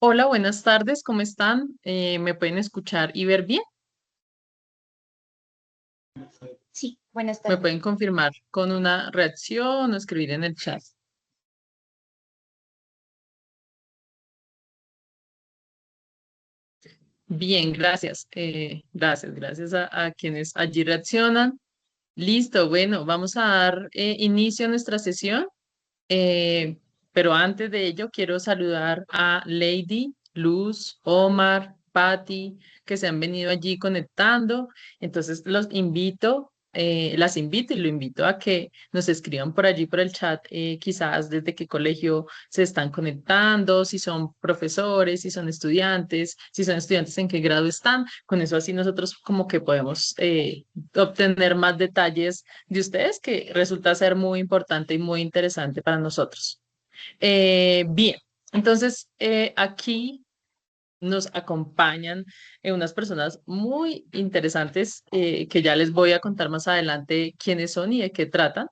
Hola, buenas tardes, ¿cómo están? ¿Me pueden escuchar y ver bien? Sí, buenas ¿Me tardes. pueden confirmar con una reacción o escribir en el chat? Bien, gracias. Gracias a quienes allí reaccionan. Listo, bueno, vamos a dar inicio a nuestra sesión. Eh, pero antes de ello, quiero saludar a Lady, Luz, Omar, Patty, que se han venido allí conectando. Entonces, las invito y lo invito a que nos escriban por allí por el chat, quizás desde qué colegio se están conectando, si son profesores, si son estudiantes en qué grado están. Con eso así nosotros como que podemos obtener más detalles de ustedes, que resulta ser muy importante y muy interesante para nosotros. Bien, entonces aquí nos acompañan unas personas muy interesantes, que ya les voy a contar más adelante quiénes son y de qué tratan.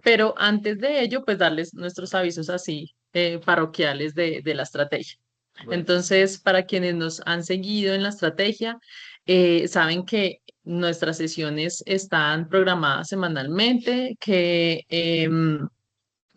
Pero antes de ello, pues darles nuestros avisos así parroquiales de la estrategia. Entonces, para quienes nos han seguido en la estrategia, saben que nuestras sesiones están programadas semanalmente, que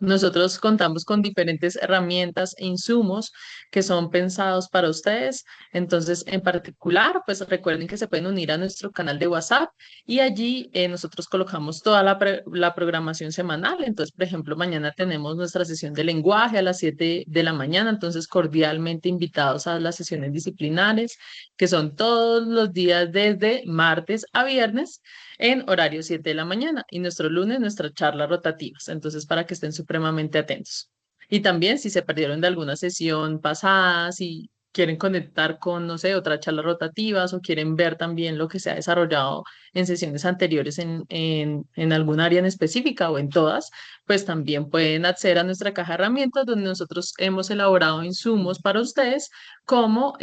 nosotros contamos con diferentes herramientas e insumos que son pensados para ustedes. Entonces, en particular, pues recuerden que se pueden unir a nuestro canal de WhatsApp y allí nosotros colocamos toda la programación semanal. Entonces, por ejemplo, mañana tenemos nuestra sesión de lenguaje a las 7 de la mañana. Entonces, cordialmente invitados a las sesiones disciplinares, que son todos los días desde martes a viernes en horario 7 de la mañana, y nuestro lunes nuestras charlas rotativas. Entonces, para que estén supremamente atentos. Y también si se perdieron de alguna sesión pasada, si quieren conectar con, no sé, otras charlas rotativas o quieren ver también lo que se ha desarrollado en sesiones anteriores en algún área en específica o en todas, pues también pueden acceder a nuestra caja de herramientas, donde nosotros hemos elaborado insumos para ustedes, como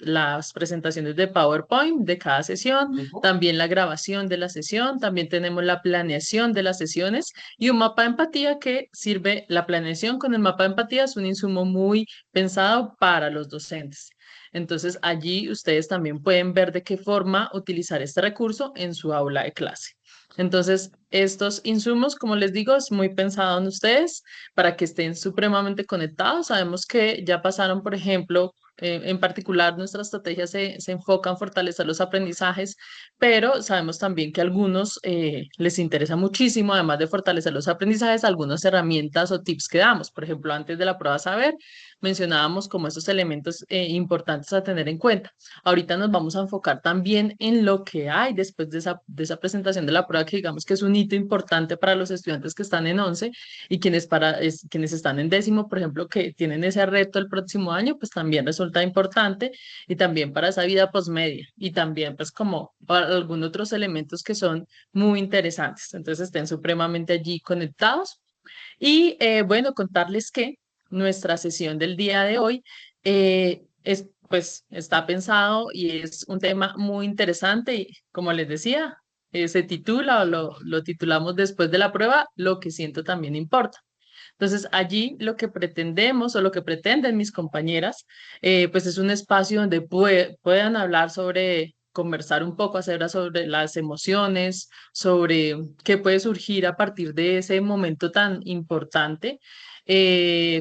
las presentaciones de PowerPoint de cada sesión, también la grabación de la sesión, también tenemos la planeación de las sesiones y un mapa de empatía que sirve. La planeación con el mapa de empatía es un insumo muy pensado para los docentes. Entonces, allí ustedes también pueden ver de qué forma utilizar este recurso en su aula de clase. Entonces, estos insumos, como les digo, es muy pensado en ustedes para que estén supremamente conectados. Sabemos que ya pasaron, por ejemplo, en particular, nuestra estrategia se enfoca en fortalecer los aprendizajes, pero sabemos también que a algunos les interesa muchísimo, además de fortalecer los aprendizajes, algunas herramientas o tips que damos. Por ejemplo, antes de la prueba saber, mencionábamos como esos elementos importantes a tener en cuenta. Ahorita nos vamos a enfocar también en lo que hay después de esa presentación de la prueba, que digamos que es un hito importante para los estudiantes que están en 11 y quienes están en décimo, por ejemplo, que tienen ese reto el próximo año, pues también resulta importante, y también para esa vida posmedia y también pues como para algunos otros elementos que son muy interesantes. Entonces estén supremamente allí conectados. Y bueno, contarles que nuestra sesión del día de hoy pues está pensado y es un tema muy interesante, y como les decía, se titula, o lo titulamos después de la prueba, lo que siento también importa. Entonces, allí lo que pretendemos, o lo que pretenden mis compañeras, pues es un espacio donde puedan hablar sobre, conversar un poco acerca sobre las emociones, sobre qué puede surgir a partir de ese momento tan importante,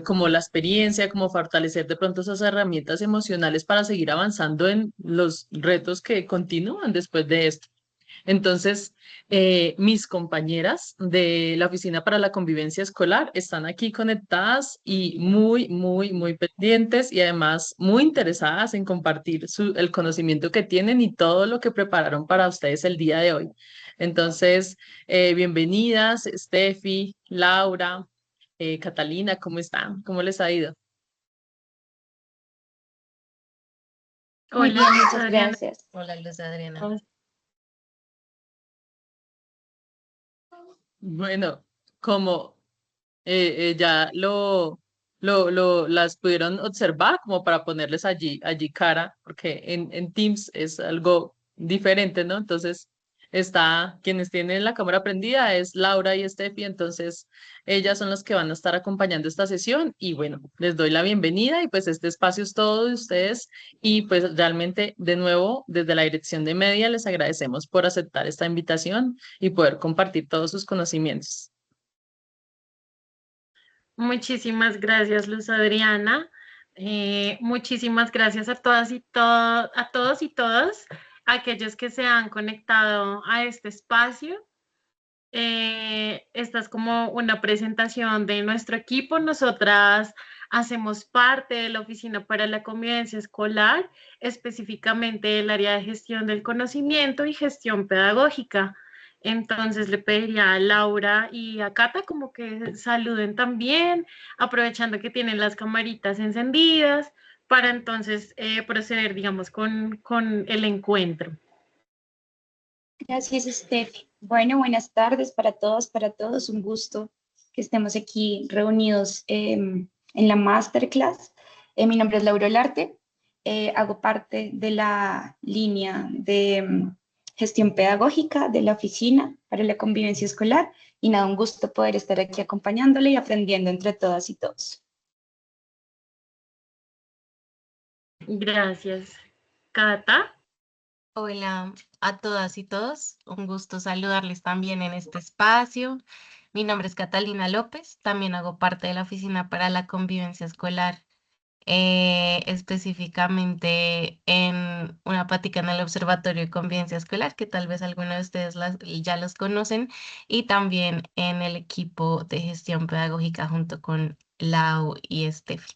como la experiencia, como fortalecer de pronto esas herramientas emocionales para seguir avanzando en los retos que continúan después de esto. Entonces, mis compañeras de la Oficina para la Convivencia Escolar están aquí conectadas y muy, muy, muy pendientes, y además muy interesadas en compartir el conocimiento que tienen y todo lo que prepararon para ustedes el día de hoy. Entonces, bienvenidas, Steffi, Laura, Catalina, ¿cómo están? ¿Cómo les ha ido? Muy Hola, bien, Luz muchas Adriana. gracias. Hola, Luz Adriana. Bueno, como ya las pudieron observar, como para ponerles allí cara, porque en Teams es algo diferente, ¿no? Entonces, está, quienes tienen la cámara prendida es Laura y Steffi, entonces ellas son las que van a estar acompañando esta sesión y bueno, les doy la bienvenida y pues este espacio es todo de ustedes y pues realmente de nuevo desde la dirección de media les agradecemos por aceptar esta invitación y poder compartir todos sus conocimientos. Muchísimas gracias, Luz Adriana. Muchísimas gracias a todas y a todos y todas aquellos que se han conectado a este espacio. Esta es como una presentación de nuestro equipo. Nosotras hacemos parte de la Oficina para la Convivencia Escolar, específicamente el área de gestión del conocimiento y gestión pedagógica. Entonces le pediría a Laura y a Cata como que saluden también, aprovechando que tienen las camaritas encendidas, para entonces proceder, digamos, con el encuentro. Gracias, Steffi. Bueno, buenas tardes para todos, para todos. Un gusto que estemos aquí reunidos en la masterclass. Mi nombre es Laura Olarte. Hago parte de la línea de gestión pedagógica de la Oficina para la Convivencia Escolar. Y nada, un gusto poder estar aquí acompañándole y aprendiendo entre todas y todos. Gracias. Cata. Hola a todas y todos, un gusto saludarles también en este espacio. Mi nombre es Catalina López, también hago parte de la Oficina para la Convivencia Escolar, específicamente en una plática en el Observatorio de Convivencia Escolar, que tal vez algunos de ustedes ya los conocen, y también en el equipo de gestión pedagógica junto con Lau y Estefi.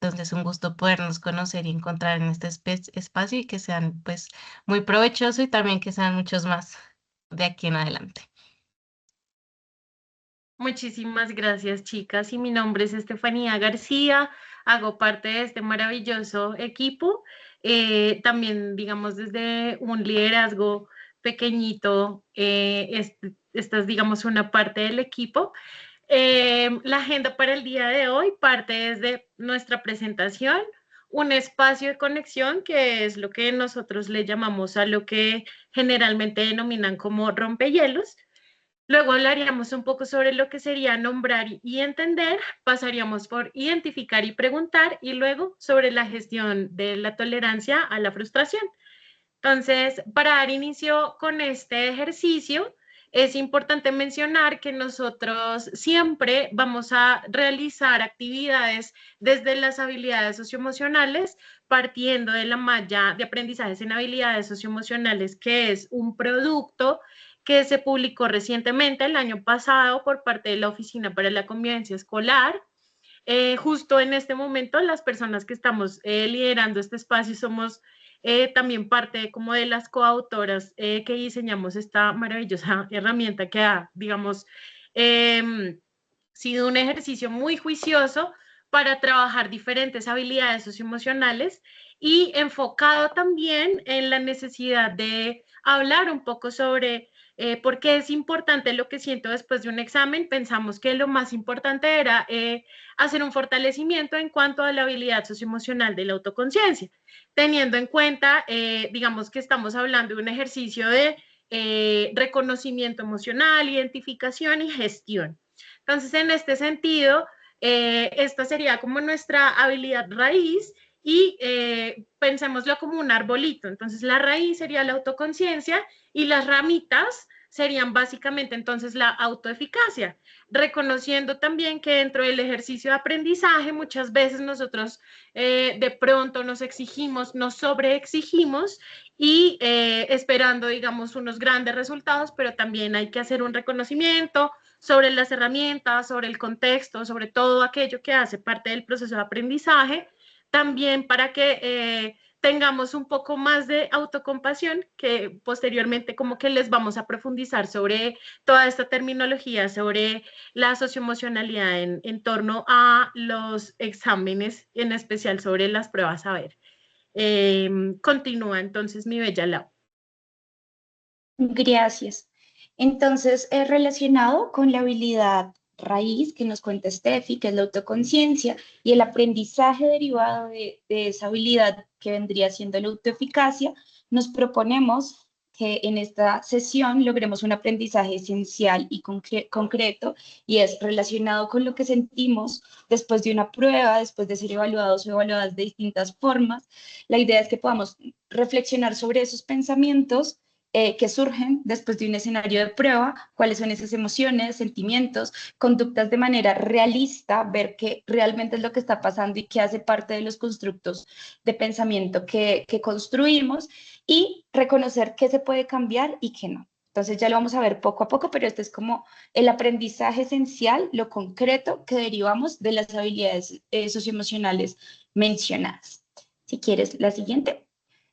Entonces, un gusto podernos conocer y encontrar en este espacio y que sean pues muy provechosos y también que sean muchos más de aquí en adelante. Muchísimas gracias, chicas. Y mi nombre es Estefanía García. Hago parte de este maravilloso equipo. También, digamos, desde un liderazgo pequeñito, esta es, digamos, una parte del equipo. La agenda para el día de hoy parte desde nuestra presentación, un espacio de conexión que es lo que nosotros le llamamos a lo que generalmente denominan como rompehielos. Luego hablaríamos un poco sobre lo que sería nombrar y entender, pasaríamos por identificar y preguntar y luego sobre la gestión de la tolerancia a la frustración. Entonces, para dar inicio con este ejercicio, es importante mencionar que nosotros siempre vamos a realizar actividades desde las habilidades socioemocionales, partiendo de la malla de aprendizajes en habilidades socioemocionales, que es un producto que se publicó recientemente el año pasado por parte de la Oficina para la Convivencia Escolar. Justo en este momento, las personas que estamos liderando este espacio somos también parte como de las coautoras que diseñamos esta maravillosa herramienta que ha, digamos, sido un ejercicio muy juicioso para trabajar diferentes habilidades socioemocionales y enfocado también en la necesidad de hablar un poco sobre por qué es importante lo que siento después de un examen. Pensamos que lo más importante era hacer un fortalecimiento en cuanto a la habilidad socioemocional de la autoconciencia, teniendo en cuenta, digamos que estamos hablando de un ejercicio de reconocimiento emocional, identificación y gestión. Entonces, en este sentido, esta sería como nuestra habilidad raíz y pensémoslo como un arbolito. Entonces, la raíz sería la autoconciencia y las ramitas serían básicamente entonces la autoeficacia, reconociendo también que dentro del ejercicio de aprendizaje muchas veces nosotros de pronto nos exigimos, nos sobreexigimos y esperando, digamos, unos grandes resultados, pero también hay que hacer un reconocimiento sobre las herramientas, sobre el contexto, sobre todo aquello que hace parte del proceso de aprendizaje, también para que tengamos un poco más de autocompasión, que posteriormente como que les vamos a profundizar sobre toda esta terminología, sobre la socioemocionalidad en torno a los exámenes, en especial sobre las pruebas a ver. Continúa entonces mi bella Lau. Gracias. Entonces, relacionado con la habilidad raíz que nos cuenta Steffi, que es la autoconciencia, y el aprendizaje derivado de esa habilidad que vendría siendo la autoeficacia, nos proponemos que en esta sesión logremos un aprendizaje esencial y concreto, y es relacionado con lo que sentimos después de una prueba, después de ser evaluados o evaluadas de distintas formas. La idea es que podamos reflexionar sobre esos pensamientos que surgen después de un escenario de prueba, cuáles son esas emociones, sentimientos, conductas de manera realista, ver qué realmente es lo que está pasando y qué hace parte de los constructos de pensamiento que construimos, y reconocer qué se puede cambiar y qué no. Entonces ya lo vamos a ver poco a poco, pero este es como el aprendizaje esencial, lo concreto que derivamos de las habilidades socioemocionales mencionadas. Si quieres, la siguiente.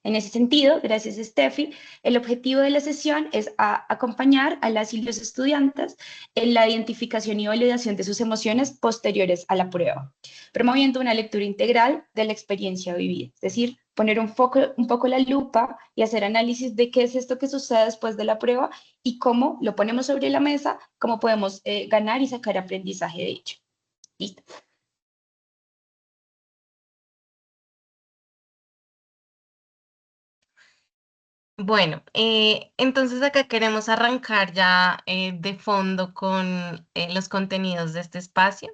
En ese sentido, gracias Steffi, el objetivo de la sesión es acompañar a las y los estudiantes en la identificación y validación de sus emociones posteriores a la prueba, promoviendo una lectura integral de la experiencia vivida, es decir, poner un poco la lupa y hacer análisis de qué es esto que sucede después de la prueba y cómo lo ponemos sobre la mesa, cómo podemos ganar y sacar aprendizaje de ello. Listo. Bueno, entonces acá queremos arrancar ya de fondo con los contenidos de este espacio.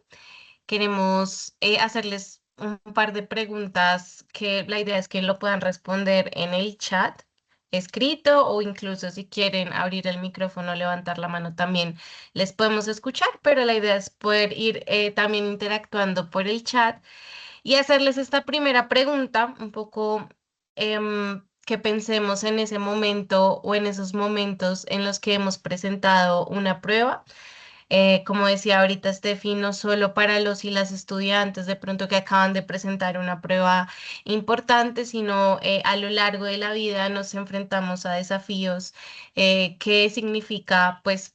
Queremos hacerles un par de preguntas que la idea es que lo puedan responder en el chat escrito, o incluso si quieren abrir el micrófono, levantar la mano también les podemos escuchar, pero la idea es poder ir también interactuando por el chat y hacerles esta primera pregunta un poco que pensemos en ese momento o en esos momentos en los que hemos presentado una prueba. Como decía ahorita Steffi, no solo para los y las estudiantes de pronto que acaban de presentar una prueba importante, sino a lo largo de la vida nos enfrentamos a desafíos que significa pues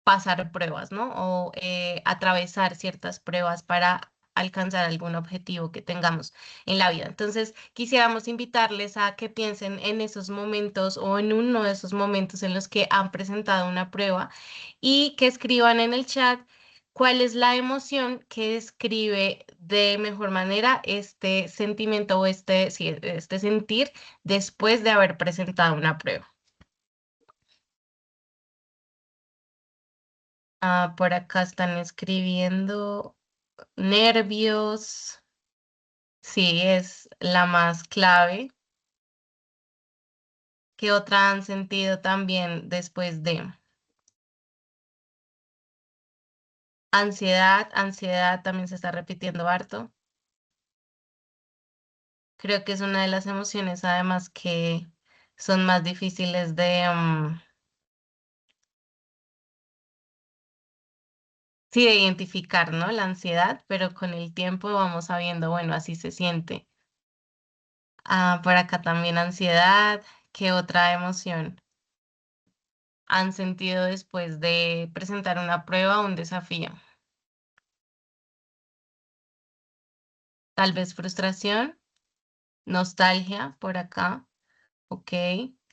pasar pruebas, ¿no? O atravesar ciertas pruebas para alcanzar algún objetivo que tengamos en la vida. Entonces, quisiéramos invitarles a que piensen en esos momentos o en uno de esos momentos en los que han presentado una prueba y que escriban en el chat cuál es la emoción que describe de mejor manera este sentimiento o sí, este sentir después de haber presentado una prueba. Por acá están escribiendo nervios. Sí, es la más clave. ¿Qué otra han sentido también después de? Ansiedad, ansiedad también se está repitiendo harto. Creo que es una de las emociones además que son más difíciles sí, de identificar, ¿no? La ansiedad, pero con el tiempo vamos sabiendo, bueno, así se siente. Por acá también ansiedad. ¿Qué otra emoción han sentido después de presentar una prueba o un desafío? Tal vez frustración, nostalgia por acá. Ok,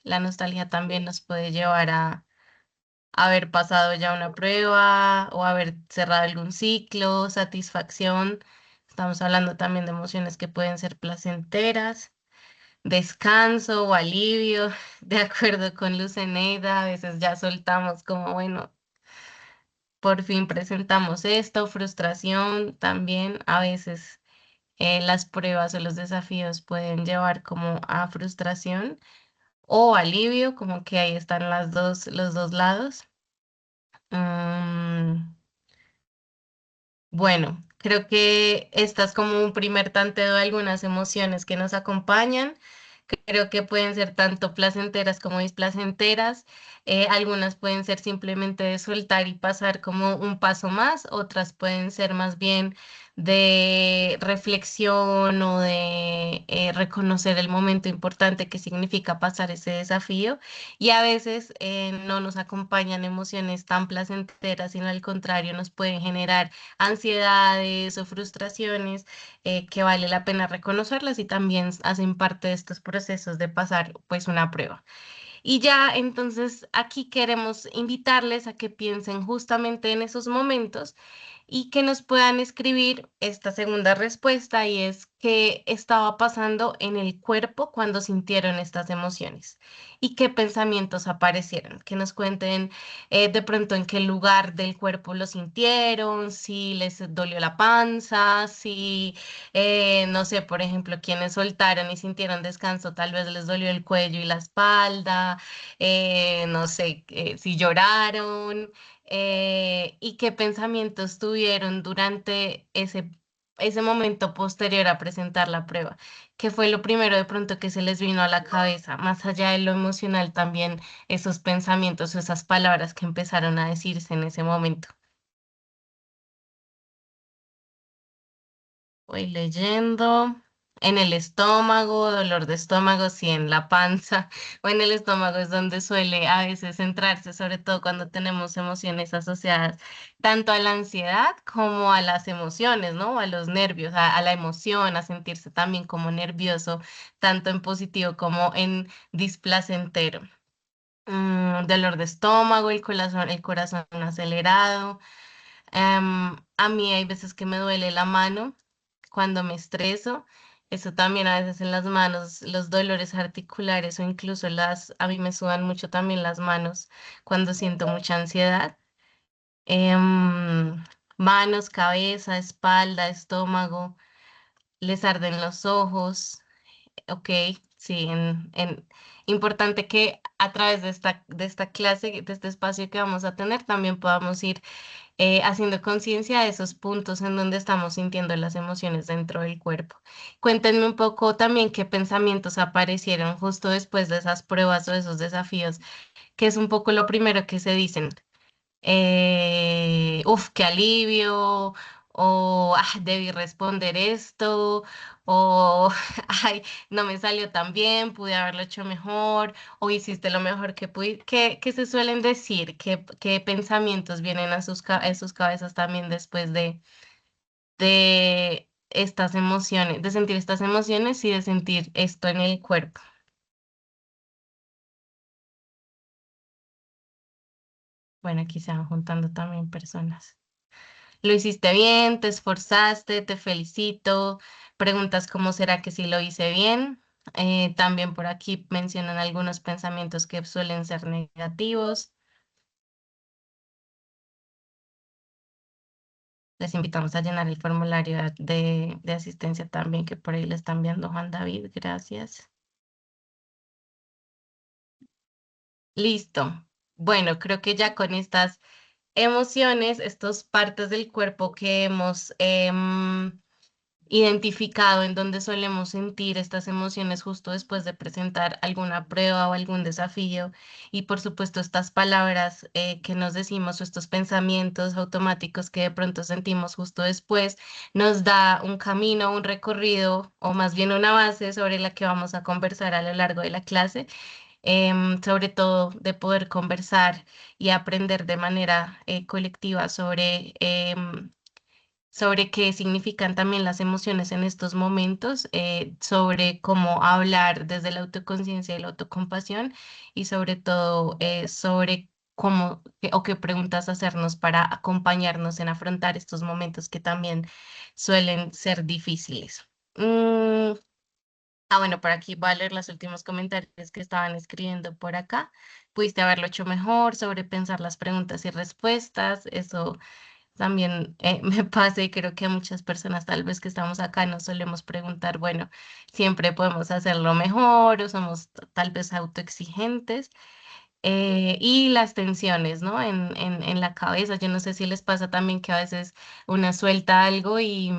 la nostalgia también nos puede llevar a haber pasado ya una prueba o haber cerrado algún ciclo, satisfacción. Estamos hablando también de emociones que pueden ser placenteras, descanso o alivio, de acuerdo con Luceneida, a veces ya soltamos como, bueno, por fin presentamos esto, frustración también, a veces las pruebas o los desafíos pueden llevar como a frustración o alivio, como que ahí están los dos lados. Bueno, creo que esta es como un primer tanteo de algunas emociones que nos acompañan. Creo que pueden ser tanto placenteras como displacenteras. Algunas pueden ser simplemente de soltar y pasar como un paso más, otras pueden ser más bien de reflexión o de reconocer el momento importante que significa pasar ese desafío. Y a veces no nos acompañan emociones tan placenteras, sino al contrario, nos pueden generar ansiedades o frustraciones que vale la pena reconocerlas y también hacen parte de estos procesos de pasar pues una prueba. Y ya entonces aquí queremos invitarles a que piensen justamente en esos momentos y que nos puedan escribir esta segunda respuesta y es qué estaba pasando en el cuerpo cuando sintieron estas emociones y qué pensamientos aparecieron, que nos cuenten de pronto en qué lugar del cuerpo lo sintieron, si les dolió la panza, si, no sé, por ejemplo, quienes soltaron y sintieron descanso, tal vez les dolió el cuello y la espalda, no sé, si lloraron, y qué pensamientos tuvieron durante ese momento posterior a presentar la prueba. ¿Qué fue lo primero de pronto que se les vino a la cabeza? Más allá de lo emocional, también esos pensamientos o esas palabras que empezaron a decirse en ese momento. Voy leyendo. En el estómago, dolor de estómago, sí, en la panza o en el estómago es donde suele a veces centrarse, sobre todo cuando tenemos emociones asociadas tanto a la ansiedad como a las emociones, ¿no? A los nervios, a la emoción, a sentirse también como nervioso, tanto en positivo como en displacentero. Dolor de estómago, el corazón acelerado. A mí hay veces que me duele la mano cuando me estreso. Eso también a veces en las manos, los dolores articulares o incluso a mí me sudan mucho también las manos cuando siento mucha ansiedad. Em, Manos, cabeza, espalda, estómago, les arden los ojos. Ok, sí, importante que a través de esta clase, de este espacio que vamos a tener, también podamos ir haciendo conciencia de esos puntos en donde estamos sintiendo las emociones dentro del cuerpo. Cuéntenme un poco también qué pensamientos aparecieron justo después de esas pruebas o esos desafíos, que es un poco lo primero que se dicen. Uf, qué alivio, o debí responder esto, o ay, no me salió tan bien, pude haberlo hecho mejor, o hiciste lo mejor que pudiste. ¿Qué se suelen decir? ¿Qué pensamientos vienen a sus cabezas también después de estas emociones, de sentir estas emociones y de sentir esto en el cuerpo? Bueno, aquí se van juntando también personas. Lo hiciste bien, te esforzaste, te felicito. Preguntas cómo será que sí lo hice bien. También por aquí mencionan algunos pensamientos que suelen ser negativos. Les invitamos a llenar el formulario de asistencia también, que por ahí le están viendo Juan David. Gracias. Listo. Bueno, creo que ya con estas emociones, estas partes del cuerpo que hemos identificado en donde solemos sentir estas emociones justo después de presentar alguna prueba o algún desafío. Y por supuesto estas palabras que nos decimos o estos pensamientos automáticos que de pronto sentimos justo después, nos da un camino, un recorrido o más bien una base sobre la que vamos a conversar a lo largo de la clase. Sobre todo de poder conversar y aprender de manera colectiva sobre qué significan también las emociones en estos momentos, sobre cómo hablar desde la autoconciencia y la autocompasión y sobre todo sobre o qué preguntas hacernos para acompañarnos en afrontar estos momentos que también suelen ser difíciles. Mm, bueno, por aquí voy a leer los últimos comentarios que estaban escribiendo por acá. Pudiste haberlo hecho mejor, sobrepensar las preguntas y respuestas. Eso también me pasa y creo que a muchas personas tal vez que estamos acá nos solemos preguntar, bueno, siempre podemos hacerlo mejor o somos tal vez autoexigentes. Y las tensiones, ¿no? En la cabeza. Yo no sé si les pasa también que a veces una suelta algo y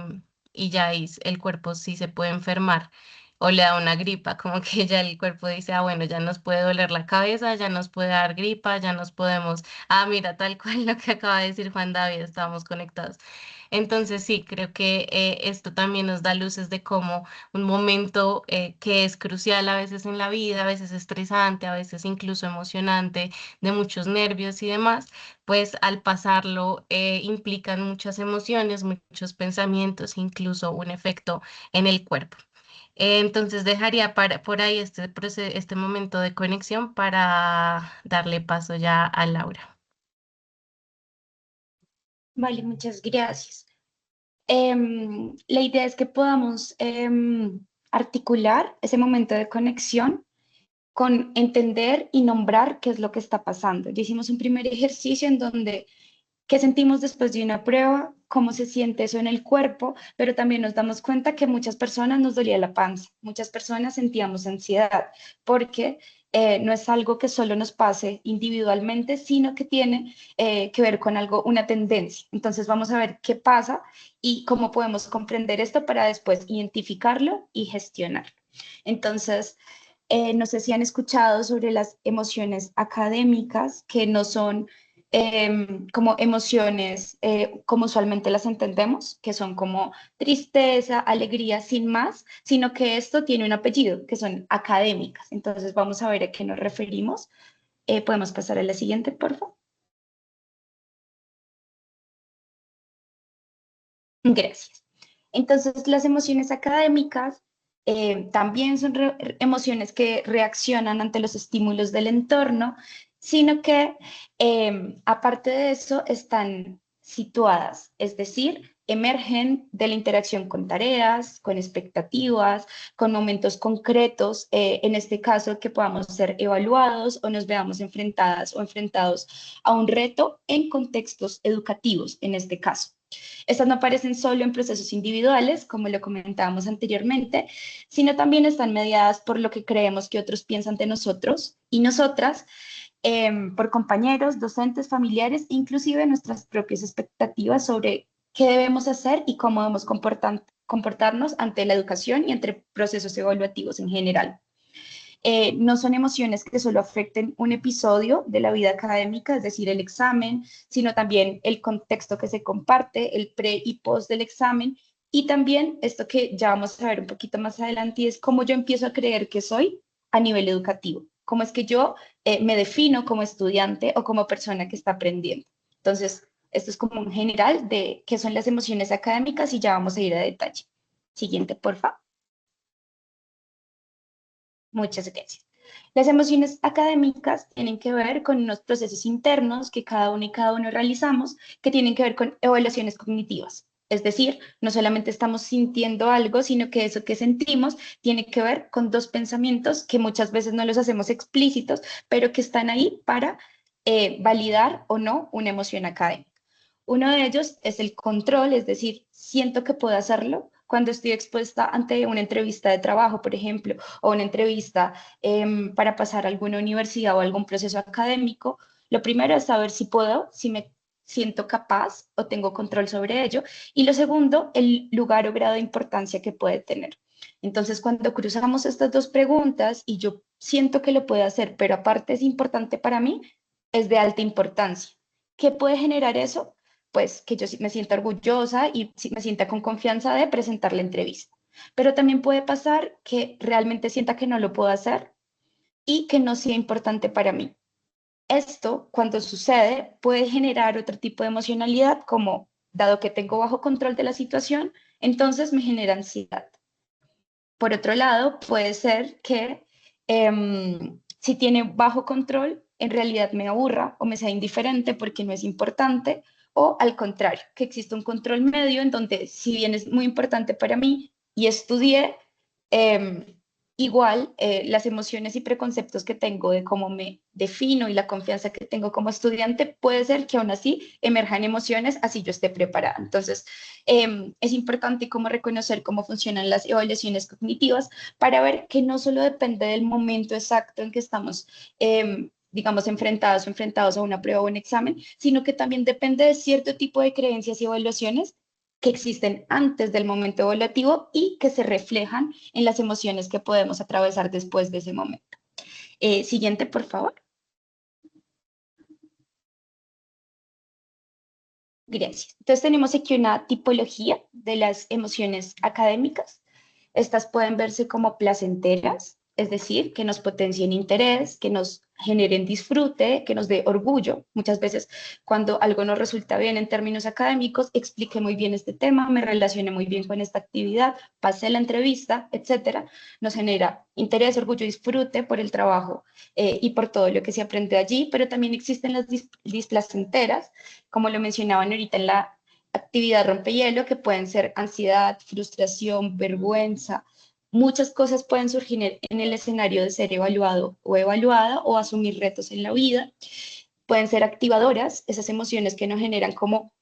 ya el cuerpo sí se puede enfermar o le da una gripa, como que ya el cuerpo dice, bueno, ya nos puede doler la cabeza, ya nos puede dar gripa, ya nos podemos, mira, tal cual lo que acaba de decir Juan David, estábamos conectados. Entonces sí, creo que esto también nos da luces de cómo un momento que es crucial a veces en la vida, a veces estresante, a veces incluso emocionante, de muchos nervios y demás, pues al pasarlo implican muchas emociones, muchos pensamientos, incluso un efecto en el cuerpo. Entonces dejaría por ahí este momento de conexión para darle paso ya a Laura. Vale, muchas gracias. La idea es que podamos articular ese momento de conexión con entender y nombrar qué es lo que está pasando. Ya hicimos un primer ejercicio en donde qué sentimos después de una prueba, cómo se siente eso en el cuerpo, pero también nos damos cuenta que muchas personas nos dolía la panza, muchas personas sentíamos ansiedad, porque no es algo que solo nos pase individualmente, sino que tiene que ver con algo, una tendencia. Entonces vamos a ver qué pasa y cómo podemos comprender esto para después identificarlo y gestionarlo. Entonces, no sé si han escuchado sobre las emociones académicas, que no son como emociones como usualmente las entendemos, que son como tristeza, alegría, sin más, sino que esto tiene un apellido, que son académicas. Entonces vamos a ver a qué nos referimos. Podemos pasar a la siguiente, por favor. Gracias. Entonces, las emociones académicas también son emociones que reaccionan ante los estímulos del entorno, sino que aparte de eso están situadas, es decir, emergen de la interacción con tareas, con expectativas, con momentos concretos, en este caso que podamos ser evaluados o nos veamos enfrentadas o enfrentados a un reto en contextos educativos, en este caso. Estas no aparecen solo en procesos individuales, como lo comentábamos anteriormente, sino también están mediadas por lo que creemos que otros piensan de nosotros y nosotras, por compañeros, docentes, familiares, inclusive nuestras propias expectativas sobre qué debemos hacer y cómo debemos comportarnos ante la educación y entre procesos evaluativos en general. No son emociones que solo afecten un episodio de la vida académica, es decir, el examen, sino también el contexto que se comparte, el pre y post del examen, y también esto que ya vamos a ver un poquito más adelante, y es cómo yo empiezo a creer que soy a nivel educativo, cómo es que yo me defino como estudiante o como persona que está aprendiendo. Entonces, esto es como un general de qué son las emociones académicas y ya vamos a ir a detalle. Siguiente, por favor. Muchas gracias. Las emociones académicas tienen que ver con unos procesos internos que cada uno y cada uno realizamos, que tienen que ver con evaluaciones cognitivas. Es decir, no solamente estamos sintiendo algo, sino que eso que sentimos tiene que ver con dos pensamientos que muchas veces no los hacemos explícitos, pero que están ahí para validar o no una emoción académica. Uno de ellos es el control, es decir, siento que puedo hacerlo cuando estoy expuesta ante una entrevista de trabajo, por ejemplo, o una entrevista para pasar a alguna universidad o algún proceso académico. Lo primero es saber si puedo, si me siento capaz o tengo control sobre ello. Y lo segundo, el lugar o grado de importancia que puede tener. Entonces, cuando cruzamos estas dos preguntas y yo siento que lo puedo hacer, pero aparte es importante para mí, es de alta importancia. ¿Qué puede generar eso? Pues que yo me sienta orgullosa y me sienta con confianza de presentar la entrevista. Pero también puede pasar que realmente sienta que no lo puedo hacer y que no sea importante para mí. Esto, cuando sucede, puede generar otro tipo de emocionalidad, como dado que tengo bajo control de la situación, entonces me genera ansiedad. Por otro lado, puede ser que si tiene bajo control, en realidad me aburra o me sea indiferente porque no es importante, o al contrario, que existe un control medio en donde si bien es muy importante para mí y estudié, em, igual las emociones y preconceptos que tengo de cómo me defino y la confianza que tengo como estudiante, puede ser que aún así emerjan emociones así yo esté preparada. Entonces, es importante como reconocer cómo funcionan las evaluaciones cognitivas para ver que no solo depende del momento exacto en que estamos, digamos, enfrentados o enfrentados a una prueba o un examen, sino que también depende de cierto tipo de creencias y evaluaciones que existen antes del momento evaluativo y que se reflejan en las emociones que podemos atravesar después de ese momento. Siguiente, por favor. Gracias. Entonces tenemos aquí una tipología de las emociones académicas. Estas pueden verse como placenteras, es decir, que nos potencien interés, que nos generen disfrute, que nos dé orgullo. Muchas veces cuando algo nos resulta bien en términos académicos, expliqué muy bien este tema, me relacioné muy bien con esta actividad, pasé la entrevista, etcétera, nos genera interés, orgullo, disfrute por el trabajo y por todo lo que se aprende allí, pero también existen las displacenteras, como lo mencionaban ahorita en la actividad rompehielo, que pueden ser ansiedad, frustración, vergüenza. Muchas cosas pueden surgir en el escenario de ser evaluado o evaluada o asumir retos en la vida. Pueden ser activadoras, esas emociones que nos generan como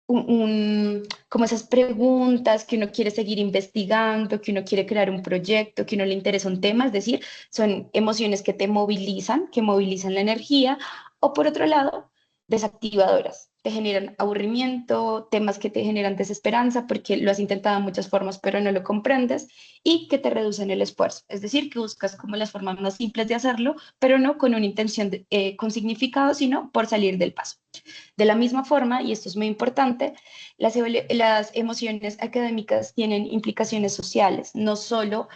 como esas preguntas que uno quiere seguir investigando, que uno quiere crear un proyecto, que uno le interesa un tema, es decir, son emociones que te movilizan, que movilizan la energía, o por otro lado, desactivadoras, te generan aburrimiento, temas que te generan desesperanza porque lo has intentado de muchas formas pero no lo comprendes y que te reducen el esfuerzo, es decir, que buscas como las formas más simples de hacerlo, pero no con una intención con significado, sino por salir del paso. De la misma forma, y esto es muy importante, las emociones académicas tienen implicaciones sociales, no solo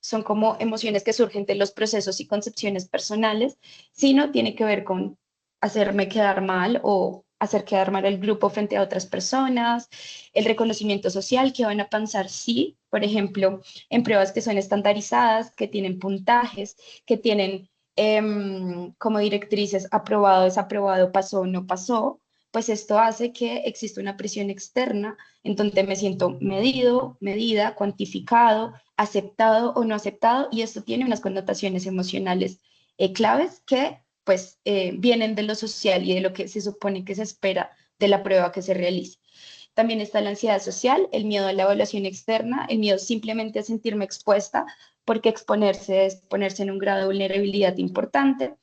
son como emociones que surgen de los procesos y concepciones personales, sino tiene que ver con hacerme quedar mal o hacer quedar mal al grupo frente a otras personas, el reconocimiento social que van a pensar sí, por ejemplo, en pruebas que son estandarizadas, que tienen puntajes, que tienen como directrices aprobado, desaprobado, pasó, no pasó, pues esto hace que exista una presión externa en donde me siento medido, medida, cuantificado, aceptado o no aceptado, y esto tiene unas connotaciones emocionales claves que pues vienen de lo social y de lo que se supone que se espera de la prueba que se realice. También está la ansiedad social, el miedo a la evaluación externa, el miedo simplemente a sentirme expuesta, porque exponerse es ponerse en un grado de vulnerabilidad importante.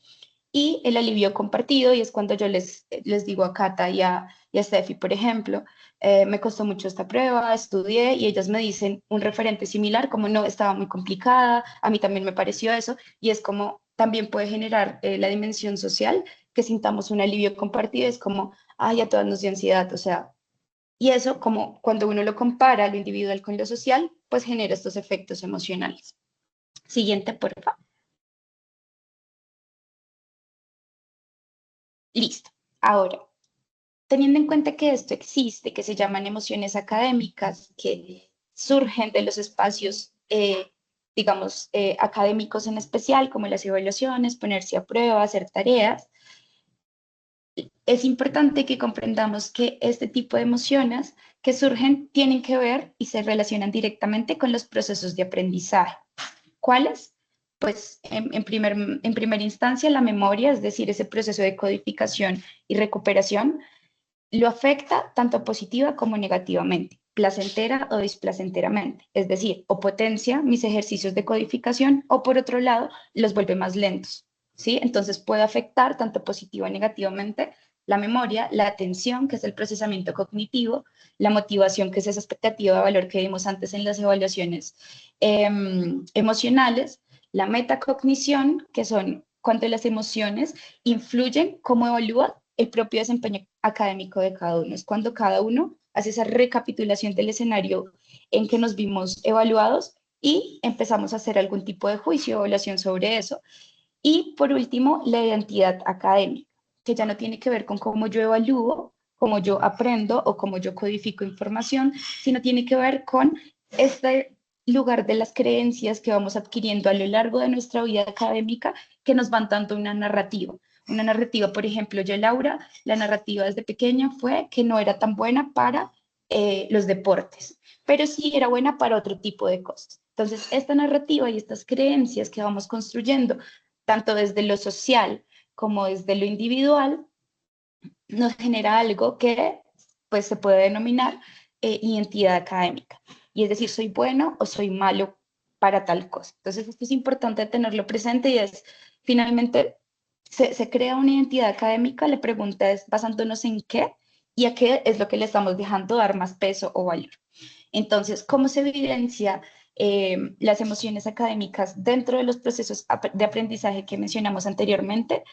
Y el alivio compartido, y es cuando yo les digo a Cata y a Steffi, por ejemplo, me costó mucho esta prueba, estudié, y ellas me dicen un referente similar, como no, estaba muy complicada, a mí también me pareció eso, y es como también puede generar la dimensión social, que sintamos un alivio compartido, es como, ay, a todas nos dio ansiedad, o sea, y eso, como cuando uno lo compara lo individual con lo social, pues genera estos efectos emocionales. Siguiente, por favor. Listo. Ahora, teniendo en cuenta que esto existe, que se llaman emociones académicas, que surgen de los espacios, digamos, académicos en especial, como las evaluaciones, ponerse a prueba, hacer tareas, es importante que comprendamos que este tipo de emociones que surgen tienen que ver y se relacionan directamente con los procesos de aprendizaje. ¿Cuáles? Pues en primera instancia la memoria, es decir, ese proceso de codificación y recuperación, lo afecta tanto positiva como negativamente, placentera o displacenteramente, es decir, o potencia mis ejercicios de codificación o por otro lado los vuelve más lentos, ¿sí? Entonces puede afectar tanto positiva o negativamente la memoria, la atención, que es el procesamiento cognitivo, la motivación, que es esa expectativa de valor que vimos antes en las evaluaciones emocionales, la metacognición, que son cuando las emociones influyen cómo evalúa el propio desempeño académico de cada uno. Es cuando cada uno hace esa recapitulación del escenario en que nos vimos evaluados y empezamos a hacer algún tipo de juicio o evaluación sobre eso. Y por último, la identidad académica, que ya no tiene que ver con cómo yo evalúo, cómo yo aprendo o cómo yo codifico información, sino tiene que ver con este lugar de las creencias que vamos adquiriendo a lo largo de nuestra vida académica que nos van dando una narrativa. Una narrativa, por ejemplo, yo, Laura, la narrativa desde pequeña fue que no era tan buena para los deportes, pero sí era buena para otro tipo de cosas. Entonces, esta narrativa y estas creencias que vamos construyendo, tanto desde lo social como desde lo individual, nos genera algo que pues, se puede denominar identidad académica. Y es decir, soy bueno o soy malo para tal cosa. Entonces, esto es importante tenerlo presente y es finalmente se crea una identidad académica, la pregunta es basándonos en qué y a qué es lo que le estamos dejando dar más peso o valor. Entonces, ¿cómo se evidencia las emociones académicas dentro de los procesos de aprendizaje que mencionamos anteriormente?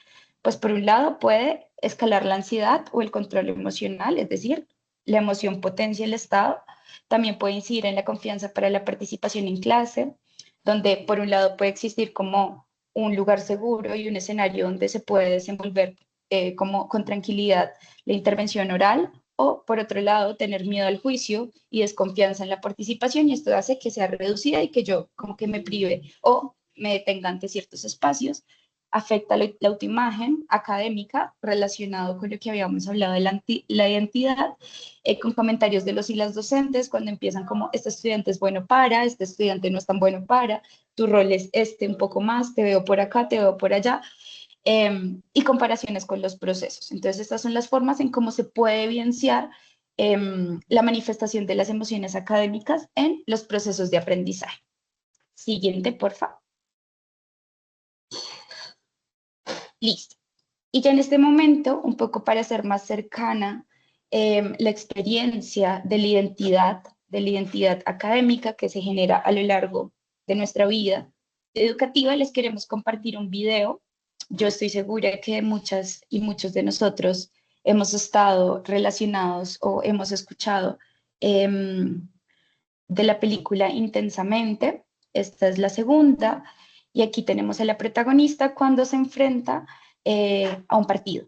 Pues por un lado puede escalar la ansiedad o el control emocional, es decir, la emoción potencia el estado. También puede incidir en la confianza para la participación en clase, donde por un lado puede existir como un lugar seguro y un escenario donde se puede desenvolver como con tranquilidad la intervención oral, o por otro lado tener miedo al juicio y desconfianza en la participación, y esto hace que sea reducida y que yo como que me prive o me detenga ante ciertos espacios. Afecta la autoimagen académica relacionado con lo que habíamos hablado de la identidad, con comentarios de los y las docentes cuando empiezan como este estudiante es bueno para, este estudiante no es tan bueno para, tu rol es este un poco más, te veo por acá, te veo por allá, y comparaciones con los procesos. Entonces, estas son las formas en cómo se puede evidenciar la manifestación de las emociones académicas en los procesos de aprendizaje. Siguiente, por favor. Listo. Y ya en este momento, un poco para hacer más cercana la experiencia de la identidad académica que se genera a lo largo de nuestra vida educativa, les queremos compartir un video. Yo estoy segura que muchas y muchos de nosotros hemos estado relacionados o hemos escuchado de la película Intensamente. Esta es la segunda, y aquí tenemos a la protagonista cuando se enfrenta a un partido.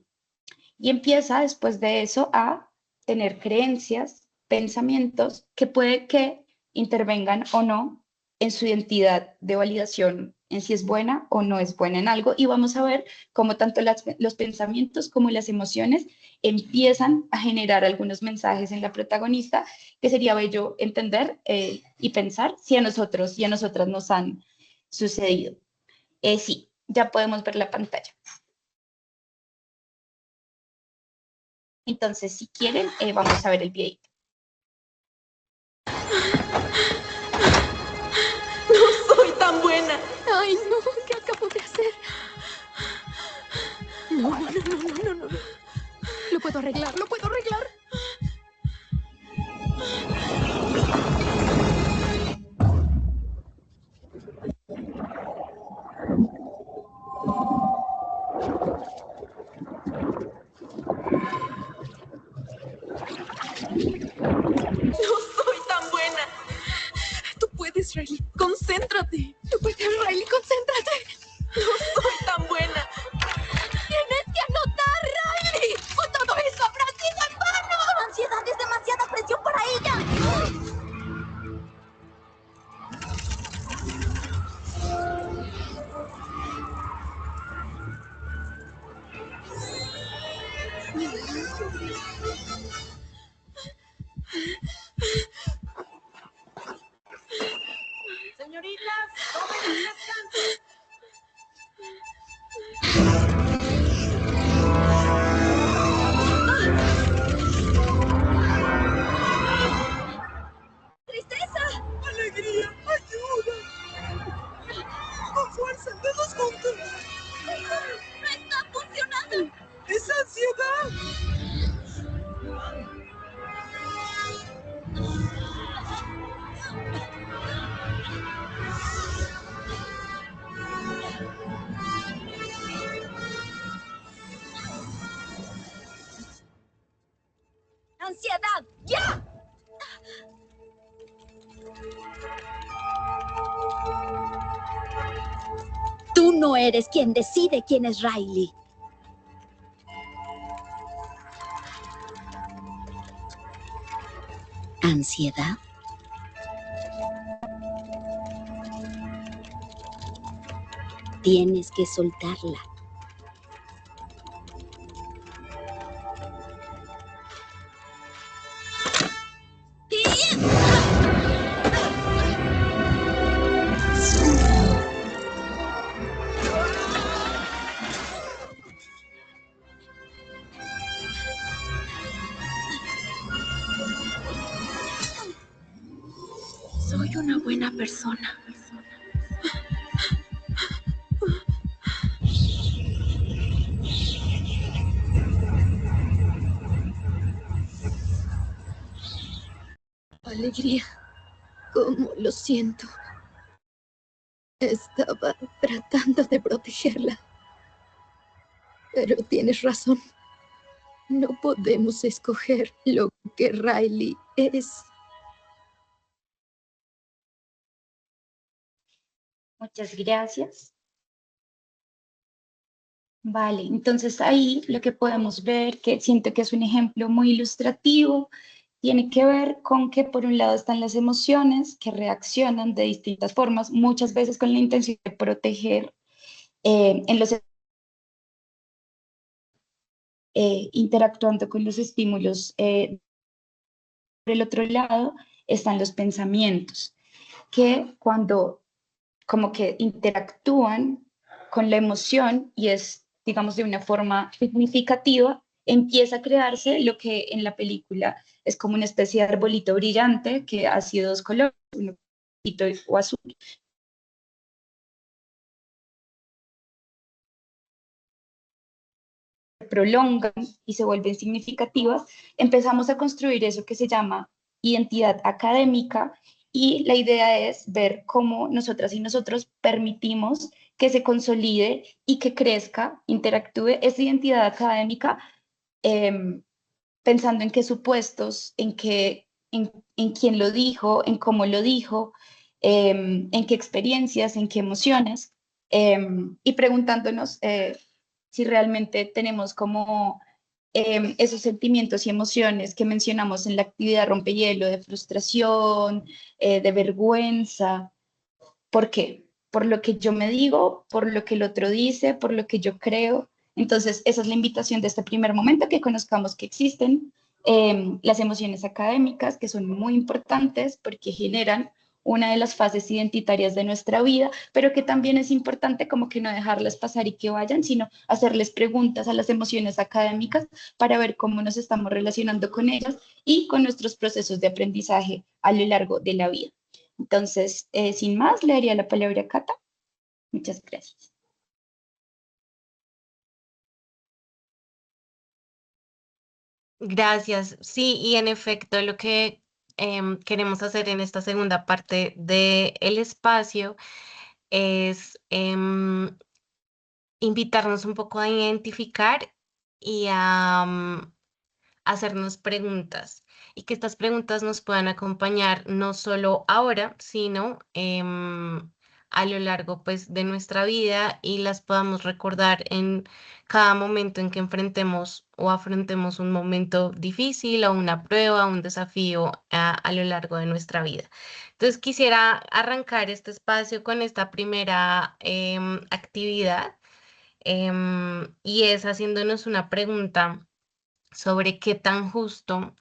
Y empieza después de eso a tener creencias, pensamientos que puede que intervengan o no en su identidad de validación, en si es buena o no es buena en algo. Y vamos a ver cómo tanto los pensamientos como las emociones empiezan a generar algunos mensajes en la protagonista que sería bello entender y pensar si a nosotros y a nosotras nos han sucedido. Sí, ya podemos ver la pantalla. Entonces, si quieren, vamos a ver el video. No soy tan buena. Ay, no, ¿qué acabo de hacer? No. Lo puedo arreglar, lo puedo arreglar. No soy tan buena. Tú puedes, Riley. Concéntrate. Tú puedes, Riley, concéntrate. No soy tan buena. Tienes que anotar, Riley. O todo eso habrá sido en vano. La ansiedad es demasiada presión para ella. Señoritas, tomen un descanso. ¡Tristeza! Alegría, ayuda. Con fuerza, todos juntos. ¡No está funcionando! Es ansiedad. ¡Ansiedad! ¡Ya! Tú no eres quien decide quién es Riley. ¿Ansiedad? Tienes que soltarla. Soy una buena persona. Alegría, cómo lo siento. Estaba tratando de protegerla. Pero tienes razón. No podemos escoger lo que Riley es. Muchas gracias. Vale, entonces ahí lo que podemos ver, que siento que es un ejemplo muy ilustrativo, tiene que ver con que por un lado están las emociones que reaccionan de distintas formas, muchas veces con la intención de proteger en los interactuando con los estímulos. Por el otro lado están los pensamientos, que cuando como que interactúan con la emoción y es, digamos, de una forma significativa, empieza a crearse lo que en la película es como una especie de arbolito brillante que ha sido dos colores, uno o azul. Prolongan y se vuelven significativas, empezamos a construir eso que se llama identidad académica y la idea es ver cómo nosotras y nosotros permitimos que se consolide y que crezca, interactúe esa identidad académica, eh, pensando en qué supuestos, en quién lo dijo, en cómo lo dijo, en qué experiencias, en qué emociones, y preguntándonos si realmente tenemos como esos sentimientos y emociones que mencionamos en la actividad rompehielo, de frustración, de vergüenza. ¿Por qué? Por lo que yo me digo, por lo que el otro dice, por lo que yo creo. Entonces, esa es la invitación de este primer momento, que conozcamos que existen las emociones académicas, que son muy importantes porque generan una de las fases identitarias de nuestra vida, pero que también es importante como que no dejarlas pasar y que vayan, sino hacerles preguntas a las emociones académicas para ver cómo nos estamos relacionando con ellas y con nuestros procesos de aprendizaje a lo largo de la vida. Entonces, sin más, le daría la palabra a Cata. Muchas gracias. Gracias. Sí, y en efecto, lo que queremos hacer en esta segunda parte del espacio es invitarnos un poco a identificar y a hacernos preguntas y que estas preguntas nos puedan acompañar no solo ahora, sino a lo largo pues de nuestra vida y las podamos recordar en cada momento en que enfrentemos o afrontemos un momento difícil o una prueba, un desafío a lo largo de nuestra vida. Entonces quisiera arrancar este espacio con esta primera actividad, y es haciéndonos una pregunta sobre qué tan justo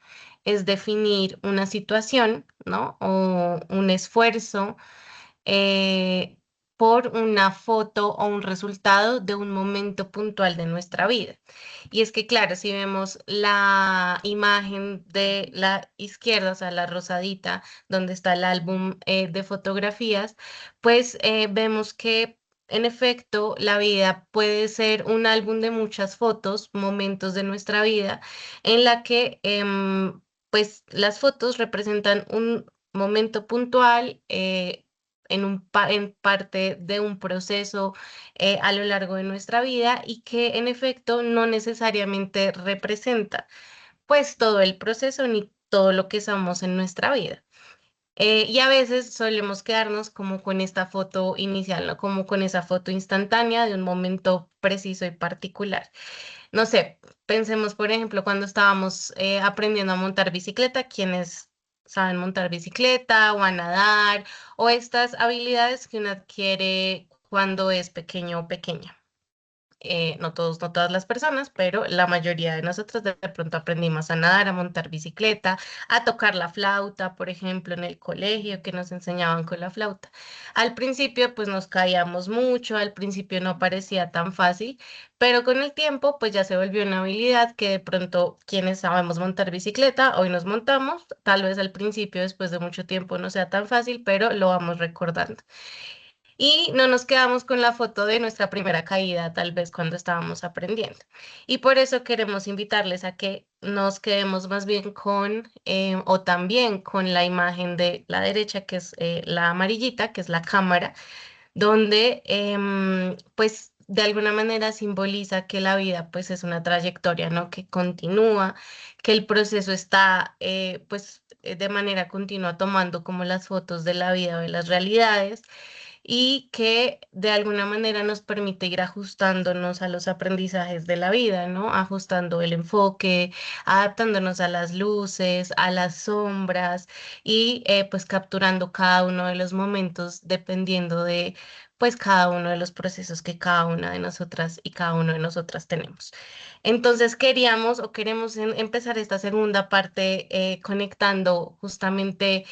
es definir una situación, ¿no? O un esfuerzo eh, por una foto o un resultado de un momento puntual de nuestra vida. Y es que, claro, si vemos la imagen de la izquierda, o sea, la rosadita, donde está el álbum de fotografías, pues vemos que en efecto, la vida puede ser un álbum de muchas fotos, momentos de nuestra vida, en la que pues las fotos representan un momento puntual, en parte de un proceso a lo largo de nuestra vida y que en efecto no necesariamente representa pues todo el proceso ni todo lo que somos en nuestra vida. Y a veces solemos quedarnos como con esta foto inicial, ¿no? Como con esa foto instantánea de un momento preciso y particular. No sé, pensemos, por ejemplo, cuando estábamos aprendiendo a montar bicicleta, quienes saben montar bicicleta o a nadar, o estas habilidades que uno adquiere cuando es pequeño o pequeña. No todos, no todas las personas, pero la mayoría de nosotros de pronto aprendimos a nadar, a montar bicicleta, a tocar la flauta, por ejemplo, en el colegio que nos enseñaban con la flauta. Al principio, pues nos caíamos mucho, al principio no parecía tan fácil, pero con el tiempo, pues ya se volvió una habilidad que de pronto quienes sabemos montar bicicleta, hoy nos montamos, tal vez al principio, después de mucho tiempo, no sea tan fácil, pero lo vamos recordando. Y no nos quedamos con la foto de nuestra primera caída, tal vez cuando estábamos aprendiendo. Y por eso queremos invitarles a que nos quedemos más bien con, o también con la imagen de la derecha, que es la amarillita, que es la cámara, donde pues de alguna manera simboliza que la vida pues es una trayectoria, ¿no? Que continúa, que el proceso está pues de manera continua tomando como las fotos de la vida o de las realidades y que de alguna manera nos permite ir ajustándonos a los aprendizajes de la vida, ¿no? Ajustando el enfoque, adaptándonos a las luces, a las sombras y pues capturando cada uno de los momentos dependiendo de pues cada uno de los procesos que cada una de nosotras y cada uno de nosotras tenemos. Entonces queríamos o queremos empezar esta segunda parte conectando justamente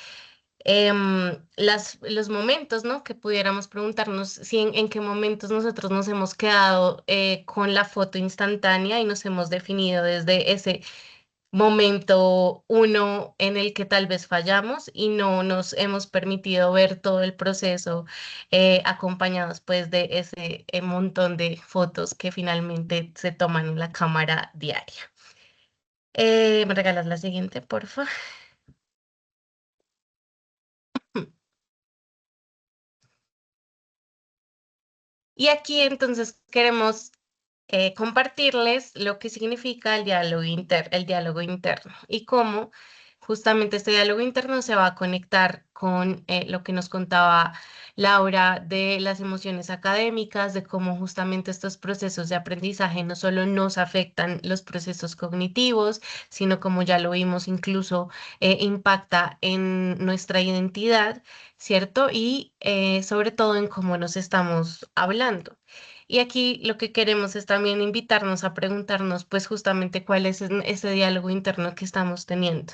los momentos, ¿no? Que pudiéramos preguntarnos si en qué momentos nosotros nos hemos quedado con la foto instantánea y nos hemos definido desde ese momento uno en el que tal vez fallamos y no nos hemos permitido ver todo el proceso acompañados pues de ese montón de fotos que finalmente se toman en la cámara diaria. ¿Me regalas la siguiente, porfa? Y aquí entonces queremos compartirles lo que significa el diálogo interno y cómo justamente este diálogo interno se va a conectar con lo que nos contaba Laura de las emociones académicas, de cómo justamente estos procesos de aprendizaje no solo nos afectan los procesos cognitivos, sino como ya lo vimos, incluso impacta en nuestra identidad, ¿cierto? Y sobre todo en cómo nos estamos hablando. Y aquí lo que queremos es también invitarnos a preguntarnos, pues justamente cuál es ese diálogo interno que estamos teniendo.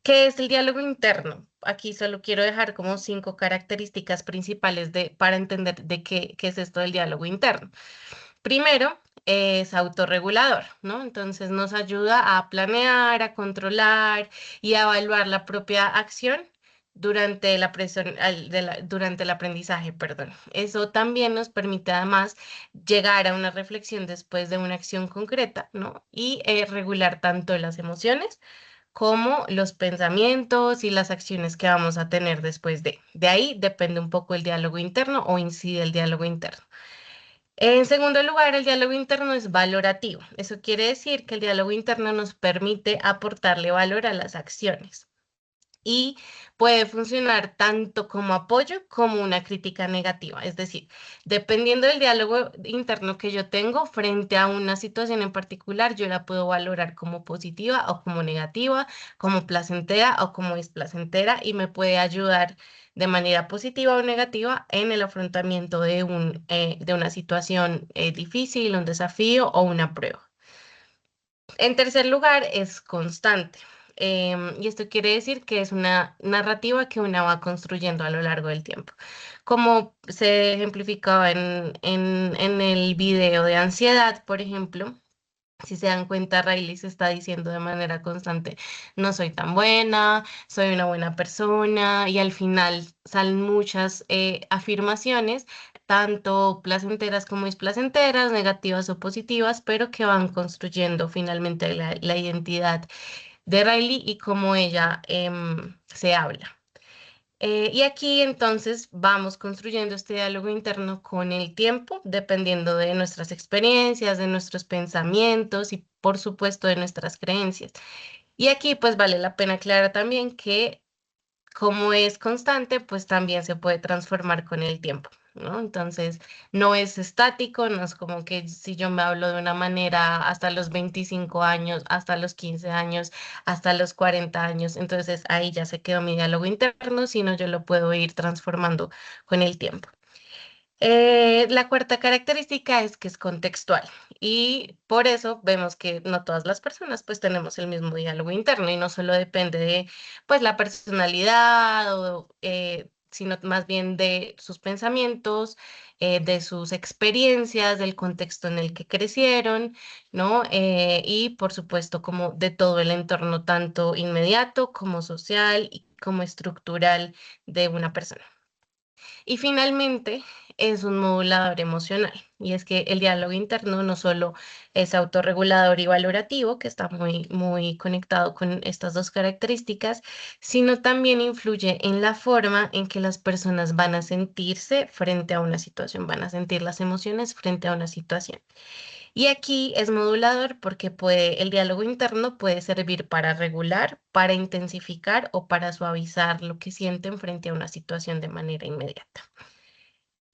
¿Qué es el diálogo interno? Aquí solo quiero dejar como 5 características principales para entender de qué es esto del diálogo interno. Primero, es autorregulador, ¿no? Entonces nos ayuda a planear, a controlar y a evaluar la propia acción durante durante el aprendizaje, perdón. Eso también nos permite además llegar a una reflexión después de una acción concreta, ¿no? Y regular tanto las emociones como los pensamientos y las acciones que vamos a tener después de. De ahí depende un poco el diálogo interno o incide el diálogo interno. En segundo lugar, el diálogo interno es valorativo. Eso quiere decir que el diálogo interno nos permite aportarle valor a las acciones y puede funcionar tanto como apoyo como una crítica negativa. Es decir, dependiendo del diálogo interno que yo tengo frente a una situación en particular, yo la puedo valorar como positiva o como negativa, como placentera o como displacentera y me puede ayudar de manera positiva o negativa en el afrontamiento de una situación difícil, un desafío o una prueba. En tercer lugar, es constante. Y esto quiere decir que es una narrativa que una va construyendo a lo largo del tiempo. Como se ejemplificaba en el video de ansiedad, por ejemplo, si se dan cuenta, Riley se está diciendo de manera constante, no soy tan buena, soy una buena persona, y al final salen muchas afirmaciones, tanto placenteras como displacenteras, negativas o positivas, pero que van construyendo finalmente la identidad de Riley y cómo ella se habla. Y aquí entonces vamos construyendo este diálogo interno con el tiempo, dependiendo de nuestras experiencias, de nuestros pensamientos y por supuesto de nuestras creencias. Y aquí pues vale la pena aclarar también que como es constante, pues también se puede transformar con el tiempo, ¿no? Entonces, no es estático, no es como que si yo me hablo de una manera hasta los 25 años, hasta los 15 años, hasta los 40 años, entonces ahí ya se quedó mi diálogo interno, sino yo lo puedo ir transformando con el tiempo. La cuarta característica es que es contextual y por eso vemos que no todas las personas pues tenemos el mismo diálogo interno y no solo depende de pues la personalidad sino más bien de sus pensamientos, de sus experiencias, del contexto en el que crecieron, ¿no? Y por supuesto como de todo el entorno tanto inmediato como social y como estructural de una persona. Y finalmente es un modulador emocional. Y es que el diálogo interno no solo es autorregulador y valorativo, que está muy conectado con estas dos características, sino también influye en la forma en que las personas van a sentirse frente a una situación, van a sentir las emociones frente a una situación. Y aquí es modulador porque el diálogo interno puede servir para regular, para intensificar o para suavizar lo que sienten frente a una situación de manera inmediata.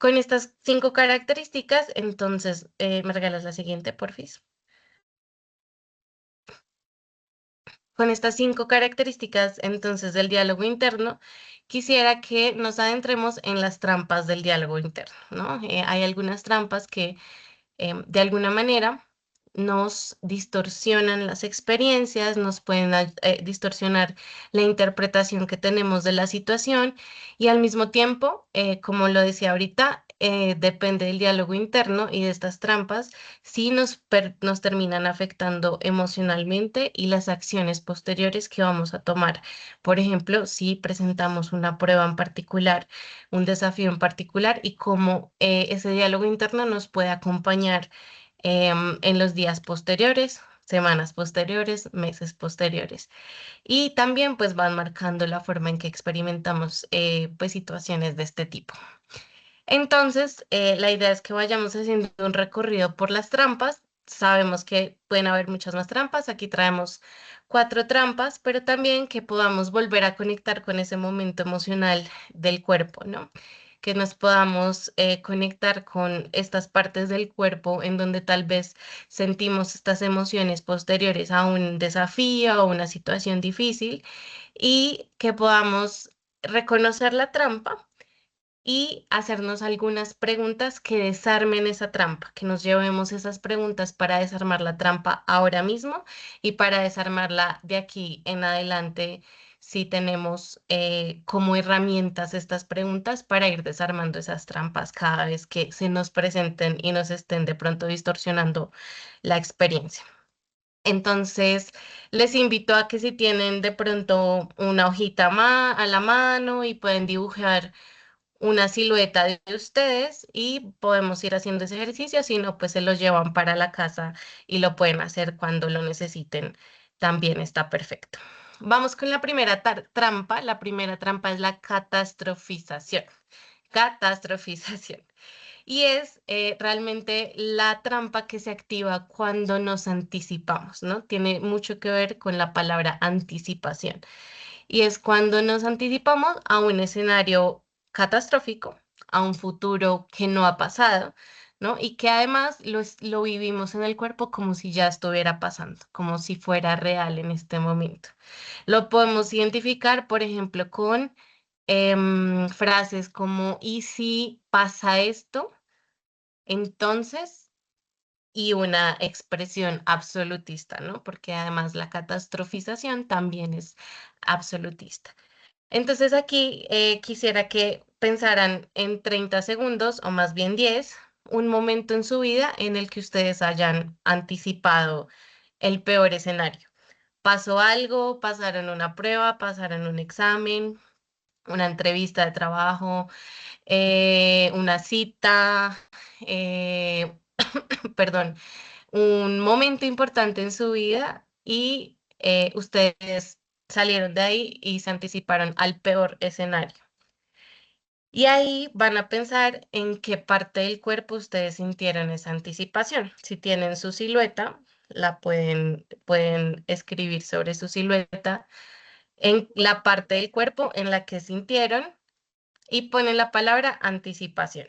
Con estas 5 características, entonces, ¿me regalas la siguiente, porfis? Con estas 5 características, entonces, del diálogo interno, quisiera que nos adentremos en las trampas del diálogo interno, ¿no? Hay algunas trampas que de alguna manera nos distorsionan las experiencias, nos pueden distorsionar la interpretación que tenemos de la situación y al mismo tiempo, como lo decía ahorita, depende del diálogo interno y de estas trampas, sí nos terminan afectando emocionalmente y las acciones posteriores que vamos a tomar. Por ejemplo, si presentamos una prueba en particular, un desafío en particular y cómo ese diálogo interno nos puede acompañar en los días posteriores, semanas posteriores, meses posteriores. Y también pues van marcando la forma en que experimentamos pues situaciones de este tipo. Entonces, la idea es que vayamos haciendo un recorrido por las trampas. Sabemos que pueden haber muchas más trampas. Aquí traemos 4 trampas, pero también que podamos volver a conectar con ese momento emocional del cuerpo, ¿no? Que nos podamos conectar con estas partes del cuerpo en donde tal vez sentimos estas emociones posteriores a un desafío o una situación difícil y que podamos reconocer la trampa y hacernos algunas preguntas que desarmen esa trampa, que nos llevemos esas preguntas para desarmar la trampa ahora mismo y para desarmarla de aquí en adelante si tenemos como herramientas estas preguntas para ir desarmando esas trampas cada vez que se nos presenten y nos estén de pronto distorsionando la experiencia. Entonces, les invito a que si tienen de pronto una hojita a la mano y pueden dibujar una silueta de ustedes y podemos ir haciendo ese ejercicio, si no, pues se los llevan para la casa y lo pueden hacer cuando lo necesiten, también está perfecto. Vamos con la primera trampa. La primera trampa es la catastrofización. Catastrofización. Y es realmente la trampa que se activa cuando nos anticipamos, ¿no? Tiene mucho que ver con la palabra anticipación y es cuando nos anticipamos a un escenario catastrófico, a un futuro que no ha pasado, ¿no? Y que además lo vivimos en el cuerpo como si ya estuviera pasando, como si fuera real en este momento. Lo podemos identificar, por ejemplo, con frases como, ¿y si pasa esto? Entonces, y una expresión absolutista, ¿no? Porque además la catastrofización también es absolutista. Entonces aquí quisiera que pensaran en 30 segundos o más bien 10, un momento en su vida en el que ustedes hayan anticipado el peor escenario. Pasó algo, pasaron una prueba, pasaron un examen, una entrevista de trabajo, una cita, eh, perdón, un momento importante en su vida y ustedes salieron de ahí y se anticiparon al peor escenario. Y ahí van a pensar en qué parte del cuerpo ustedes sintieron esa anticipación. Si tienen su silueta, la pueden escribir sobre su silueta en la parte del cuerpo en la que sintieron y ponen la palabra anticipación.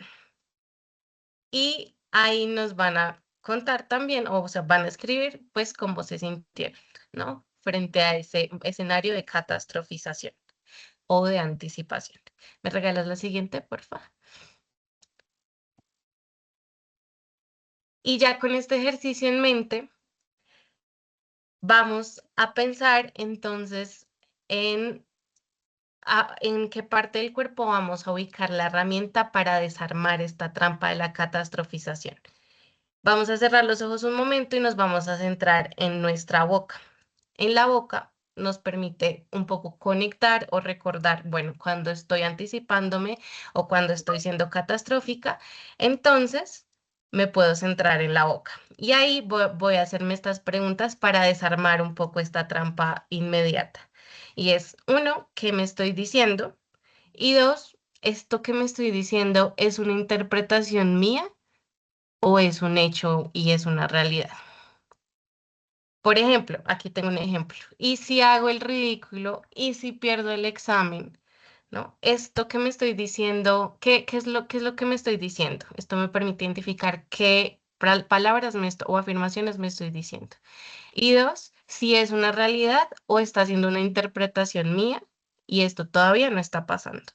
Y ahí nos van a contar también, o sea, van a escribir pues cómo se sintieron, ¿no? Frente a ese escenario de catastrofización o de anticipación. ¿Me regalas la siguiente, por favor? Y ya con este ejercicio en mente, vamos a pensar entonces en, en qué parte del cuerpo vamos a ubicar la herramienta para desarmar esta trampa de la catastrofización. Vamos a cerrar los ojos un momento y nos vamos a centrar en nuestra boca. En la boca nos permite un poco conectar o recordar, bueno, cuando estoy anticipándome o cuando estoy siendo catastrófica, entonces me puedo centrar en la boca. Y ahí voy a hacerme estas preguntas para desarmar un poco esta trampa inmediata. Y es, uno, ¿qué me estoy diciendo? Y dos, ¿esto que me estoy diciendo es una interpretación mía o es un hecho y es una realidad? Por ejemplo, aquí tengo un ejemplo. ¿Y si hago el ridículo? ¿Y si pierdo el examen? ¿no? Esto que me estoy diciendo, qué es lo que me estoy diciendo? Esto me permite identificar qué palabras o afirmaciones me estoy diciendo. Y dos, si es una realidad o está siendo una interpretación mía y esto todavía no está pasando.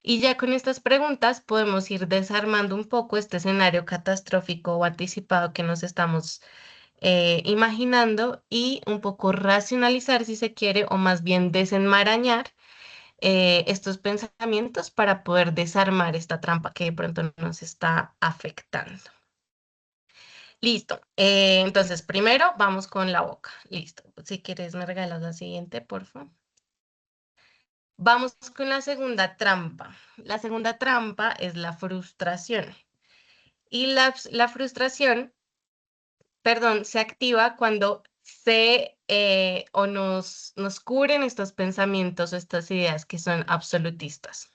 Y ya con estas preguntas podemos ir desarmando un poco este escenario catastrófico o anticipado que nos estamos imaginando y un poco racionalizar si se quiere o más bien desenmarañar estos pensamientos para poder desarmar esta trampa que de pronto nos está afectando. Listo. Entonces, primero vamos con la boca. Listo. Si quieres, me regalas la siguiente, por favor. Vamos con la segunda trampa. La segunda trampa es la frustración. Y la frustración, perdón, se activa cuando o nos cubren estos pensamientos o estas ideas que son absolutistas.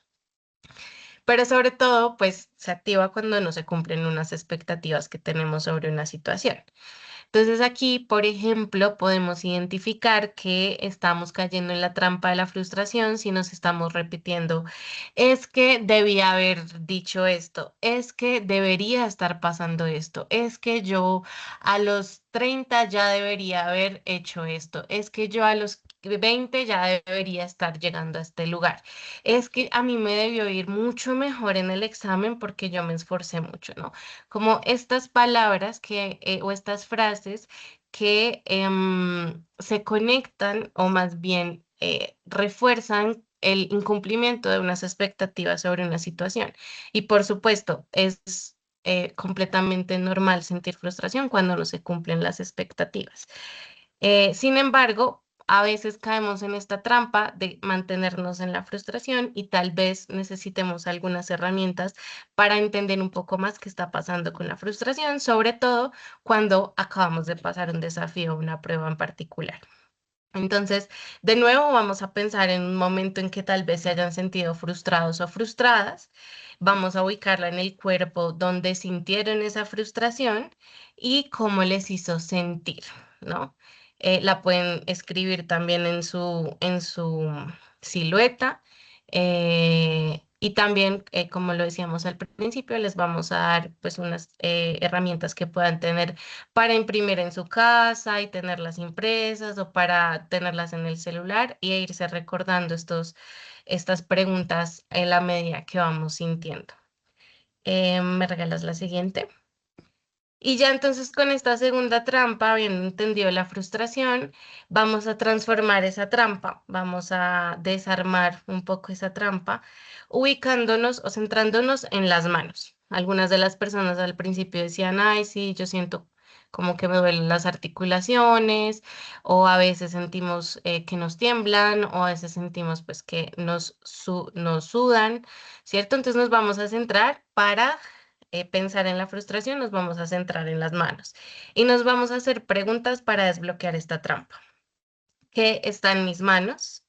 Pero sobre todo, pues se activa cuando no se cumplen unas expectativas que tenemos sobre una situación. Entonces aquí, por ejemplo, podemos identificar que estamos cayendo en la trampa de la frustración si nos estamos repitiendo, es que debía haber dicho esto, es que debería estar pasando esto, es que yo a los 30 ya debería haber hecho esto, es que yo a los 20 ya debería estar llegando a este lugar, es que a mí me debió ir mucho mejor en el examen porque yo me esforcé mucho, ¿no? Como estas palabras o estas frases que se conectan o más bien refuerzan el incumplimiento de unas expectativas sobre una situación. Y por supuesto, es completamente normal sentir frustración cuando no se cumplen las expectativas. Sin embargo, a veces caemos en esta trampa de mantenernos en la frustración y tal vez necesitemos algunas herramientas para entender un poco más qué está pasando con la frustración, sobre todo cuando acabamos de pasar un desafío o una prueba en particular. Entonces, de nuevo vamos a pensar en un momento en que tal vez se hayan sentido frustrados o frustradas. Vamos a ubicarla en el cuerpo donde sintieron esa frustración y cómo les hizo sentir, ¿no? La pueden escribir también en su silueta. Y también, como lo decíamos al principio, les vamos a dar pues unas herramientas que puedan tener para imprimir en su casa y tenerlas impresas o para tenerlas en el celular y irse recordando estas preguntas en la medida que vamos sintiendo. ¿Me regalas la siguiente? Y ya entonces con esta segunda trampa, habiendo entendido la frustración, vamos a transformar esa trampa, vamos a desarmar un poco esa trampa, ubicándonos o centrándonos en las manos. Algunas de las personas al principio decían, ay, sí, yo siento como que me duelen las articulaciones, o a veces sentimos que nos tiemblan, o a veces sentimos pues que nos sudan, ¿cierto? Entonces nos vamos a centrar para pensar en la frustración, nos vamos a centrar en las manos y nos vamos a hacer preguntas para desbloquear esta trampa. ¿Qué está en mis manos?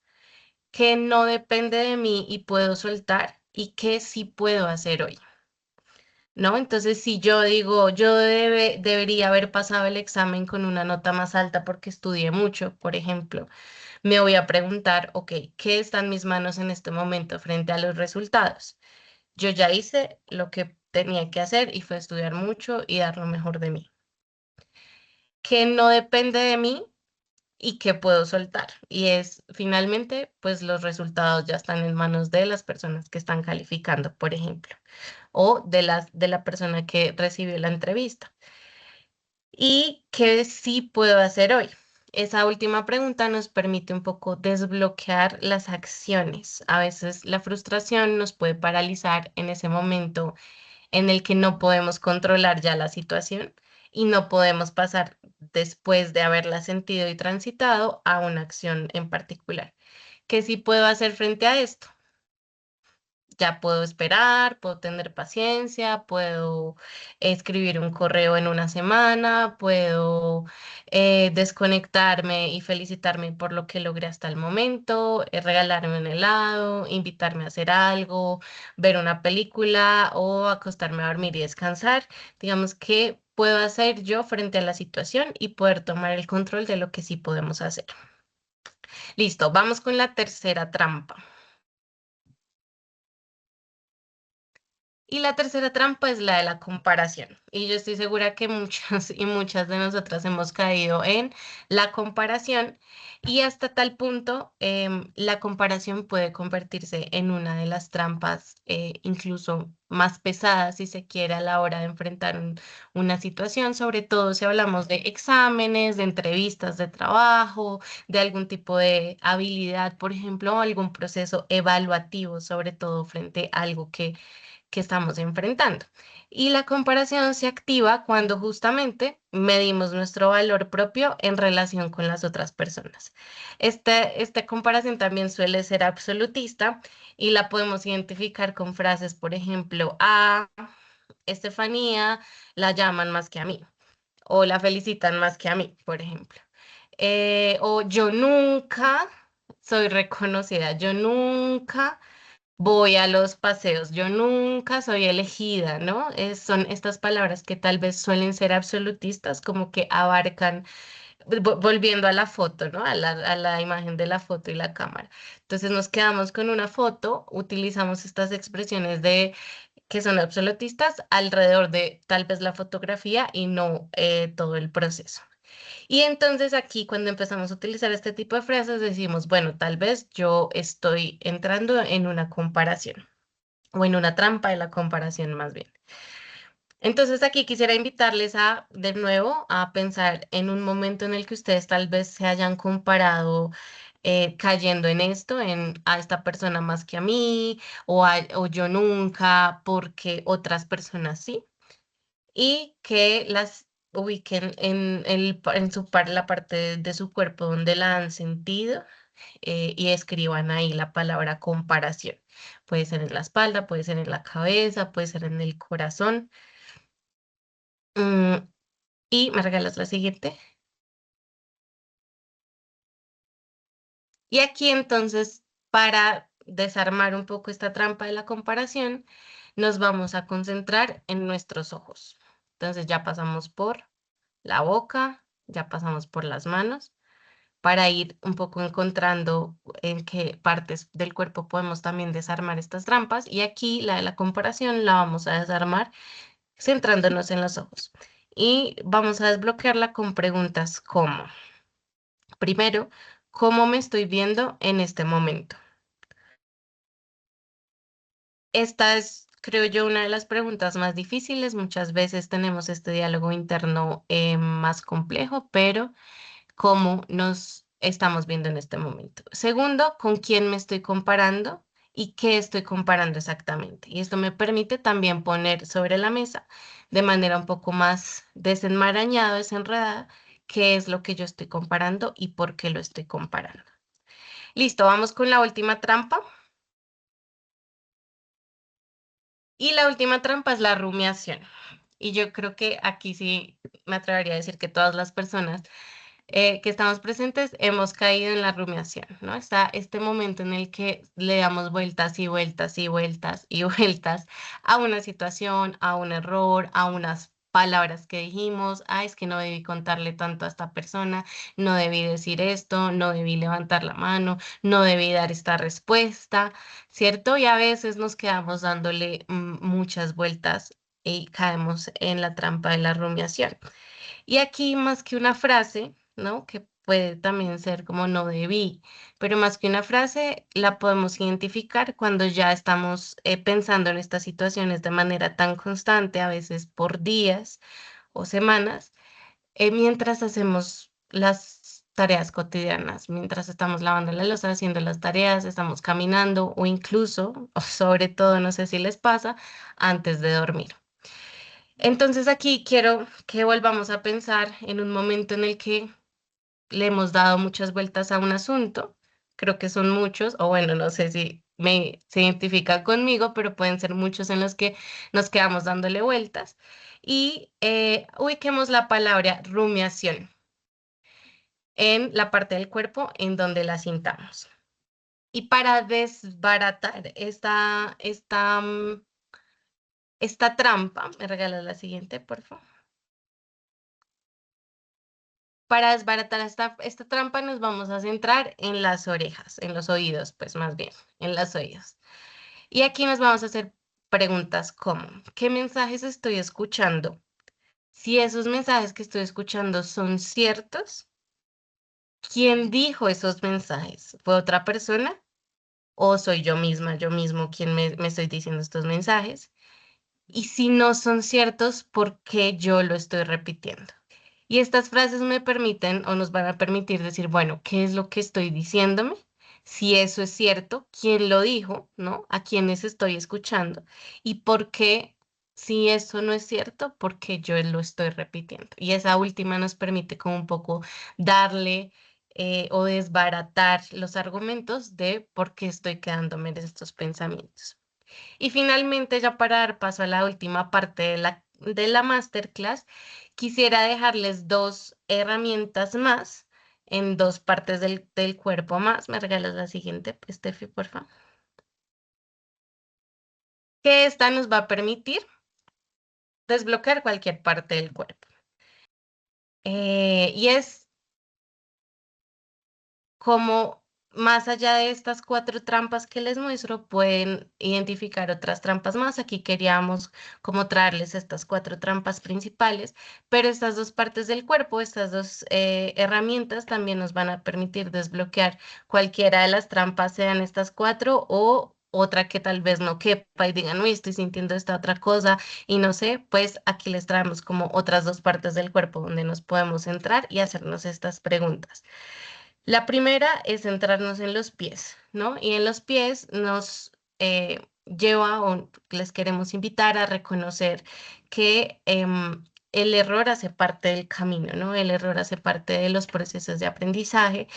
¿Qué no depende de mí y puedo soltar? ¿Y qué sí puedo hacer hoy? ¿No? Entonces, si yo digo, yo debería haber pasado el examen con una nota más alta porque estudié mucho, por ejemplo, me voy a preguntar, ok, ¿qué está en mis manos en este momento frente a los resultados? Yo ya hice lo que tenía que hacer y fue estudiar mucho y dar lo mejor de mí. Que no depende de mí y que puedo soltar. Y es finalmente, pues los resultados ya están en manos de las personas que están calificando, por ejemplo, o de la persona que recibió la entrevista. ¿Y qué sí puedo hacer hoy? Esa última pregunta nos permite un poco desbloquear las acciones. A veces la frustración nos puede paralizar en ese momento en el que no podemos controlar ya la situación y no podemos pasar después de haberla sentido y transitado a una acción en particular. ¿Qué sí puedo hacer frente a esto? Ya puedo esperar, puedo tener paciencia, puedo escribir un correo en una semana, puedo desconectarme y felicitarme por lo que logré hasta el momento, regalarme un helado, invitarme a hacer algo, ver una película o acostarme a dormir y descansar. Digamos que puedo hacer yo frente a la situación y poder tomar el control de lo que sí podemos hacer. Listo, vamos con la tercera trampa. Y la tercera trampa es la de la comparación. Y yo estoy segura que muchas y muchas de nosotras hemos caído en la comparación y hasta tal punto la comparación puede convertirse en una de las trampas incluso más pesadas, si se quiere, a la hora de enfrentar una situación, sobre todo si hablamos de exámenes, de entrevistas de trabajo, de algún tipo de habilidad, por ejemplo, o algún proceso evaluativo, sobre todo frente a algo que estamos enfrentando. Y la comparación se activa cuando justamente medimos nuestro valor propio en relación con las otras personas. Esta comparación también suele ser absolutista y la podemos identificar con frases, por ejemplo, a Estefanía la llaman más que a mí o la felicitan más que a mí, por ejemplo. O yo nunca soy reconocida, yo nunca voy a los paseos, yo nunca soy elegida, ¿no? Son estas palabras que tal vez suelen ser absolutistas, como que abarcan, volviendo a la foto, ¿no? A la imagen de la foto y la cámara. Entonces nos quedamos con una foto, utilizamos estas expresiones de que son absolutistas alrededor de tal vez la fotografía y no todo el proceso. Y entonces aquí cuando empezamos a utilizar este tipo de frases decimos, bueno, tal vez yo estoy entrando en una comparación o en una trampa de la comparación más bien. Entonces aquí quisiera invitarles a, de nuevo, a pensar en un momento en el que ustedes tal vez se hayan comparado cayendo en esto, en a esta persona más que a mí, o yo nunca, porque otras personas sí, y que las ubiquen la parte de su cuerpo donde la han sentido y escriban ahí la palabra comparación. Puede ser en la espalda, puede ser en la cabeza, puede ser en el corazón. Mm, y me regalas la siguiente. Y aquí entonces, para desarmar un poco esta trampa de la comparación, nos vamos a concentrar en nuestros ojos. Entonces ya pasamos por la boca, ya pasamos por las manos, para ir un poco encontrando en qué partes del cuerpo podemos también desarmar estas trampas. Y aquí la de la comparación la vamos a desarmar centrándonos en los ojos. Y vamos a desbloquearla con preguntas como, primero, ¿cómo me estoy viendo en este momento? Esta es, creo yo, una de las preguntas más difíciles. Muchas veces tenemos este diálogo interno más complejo, pero cómo nos estamos viendo en este momento. Segundo, con quién me estoy comparando y qué estoy comparando exactamente. Y esto me permite también poner sobre la mesa de manera un poco más desenmarañada, desenredada, qué es lo que yo estoy comparando y por qué lo estoy comparando. Listo, vamos con la última trampa. Y la última trampa es la rumiación. Y yo creo que aquí sí me atrevería a decir que todas las personas que estamos presentes hemos caído en la rumiación, ¿no? Está este momento en el que le damos vueltas y vueltas y vueltas y vueltas a una situación, a un error, a unas palabras que dijimos, es que no debí contarle tanto a esta persona, no debí decir esto, no debí levantar la mano, no debí dar esta respuesta, ¿cierto? Y a veces nos quedamos dándole muchas vueltas y caemos en la trampa de la rumiación. Y aquí más que una frase, ¿no? Que puede también ser como no debí, pero más que una frase la podemos identificar cuando ya estamos pensando en estas situaciones de manera tan constante, a veces por días o semanas, mientras hacemos las tareas cotidianas, mientras estamos lavando la loza, haciendo las tareas, estamos caminando o incluso, o sobre todo, no sé si les pasa, antes de dormir. Entonces aquí quiero que volvamos a pensar en un momento en el que le hemos dado muchas vueltas a un asunto. Creo que son muchos, o bueno, no sé si se identifica conmigo, pero pueden ser muchos en los que nos quedamos dándole vueltas. Y ubiquemos la palabra rumiación en la parte del cuerpo en donde la sintamos. Y para desbaratar esta trampa, me regalas la siguiente, por favor. Para desbaratar esta trampa nos vamos a centrar en las orejas, en los oídos, pues más bien, en los oídos. Y aquí nos vamos a hacer preguntas como, ¿qué mensajes estoy escuchando? Si esos mensajes que estoy escuchando son ciertos, ¿quién dijo esos mensajes? ¿Fue otra persona o soy yo misma, yo mismo quien me estoy diciendo estos mensajes? Y si no son ciertos, ¿por qué yo lo estoy repitiendo? Y estas frases me permiten o nos van a permitir decir, bueno, ¿qué es lo que estoy diciéndome? Si eso es cierto, ¿quién lo dijo? ¿No? ¿A quiénes estoy escuchando? ¿Y por qué, si eso no es cierto, por qué yo lo estoy repitiendo? Y esa última nos permite como un poco darle o desbaratar los argumentos de por qué estoy quedándome en estos pensamientos. Y finalmente, ya para dar paso a la última parte de la masterclass, quisiera dejarles dos herramientas más en dos partes del cuerpo más. ¿Me regalas la siguiente, Steffi, por favor? Que esta nos va a permitir desbloquear cualquier parte del cuerpo. Y es como más allá de estas 4 trampas que les muestro, pueden identificar otras trampas más. Aquí queríamos como traerles estas 4 trampas principales, pero estas dos partes del cuerpo, estas dos herramientas también nos van a permitir desbloquear cualquiera de las trampas, sean estas 4 o otra que tal vez no quepa y digan, uy, estoy sintiendo esta otra cosa y no sé, pues aquí les traemos como otras dos partes del cuerpo donde nos podemos centrar y hacernos estas preguntas. La primera es centrarnos en los pies, ¿no? Y en los pies nos lleva o les queremos invitar a reconocer que el error hace parte del camino, ¿no? El error hace parte de los procesos de aprendizaje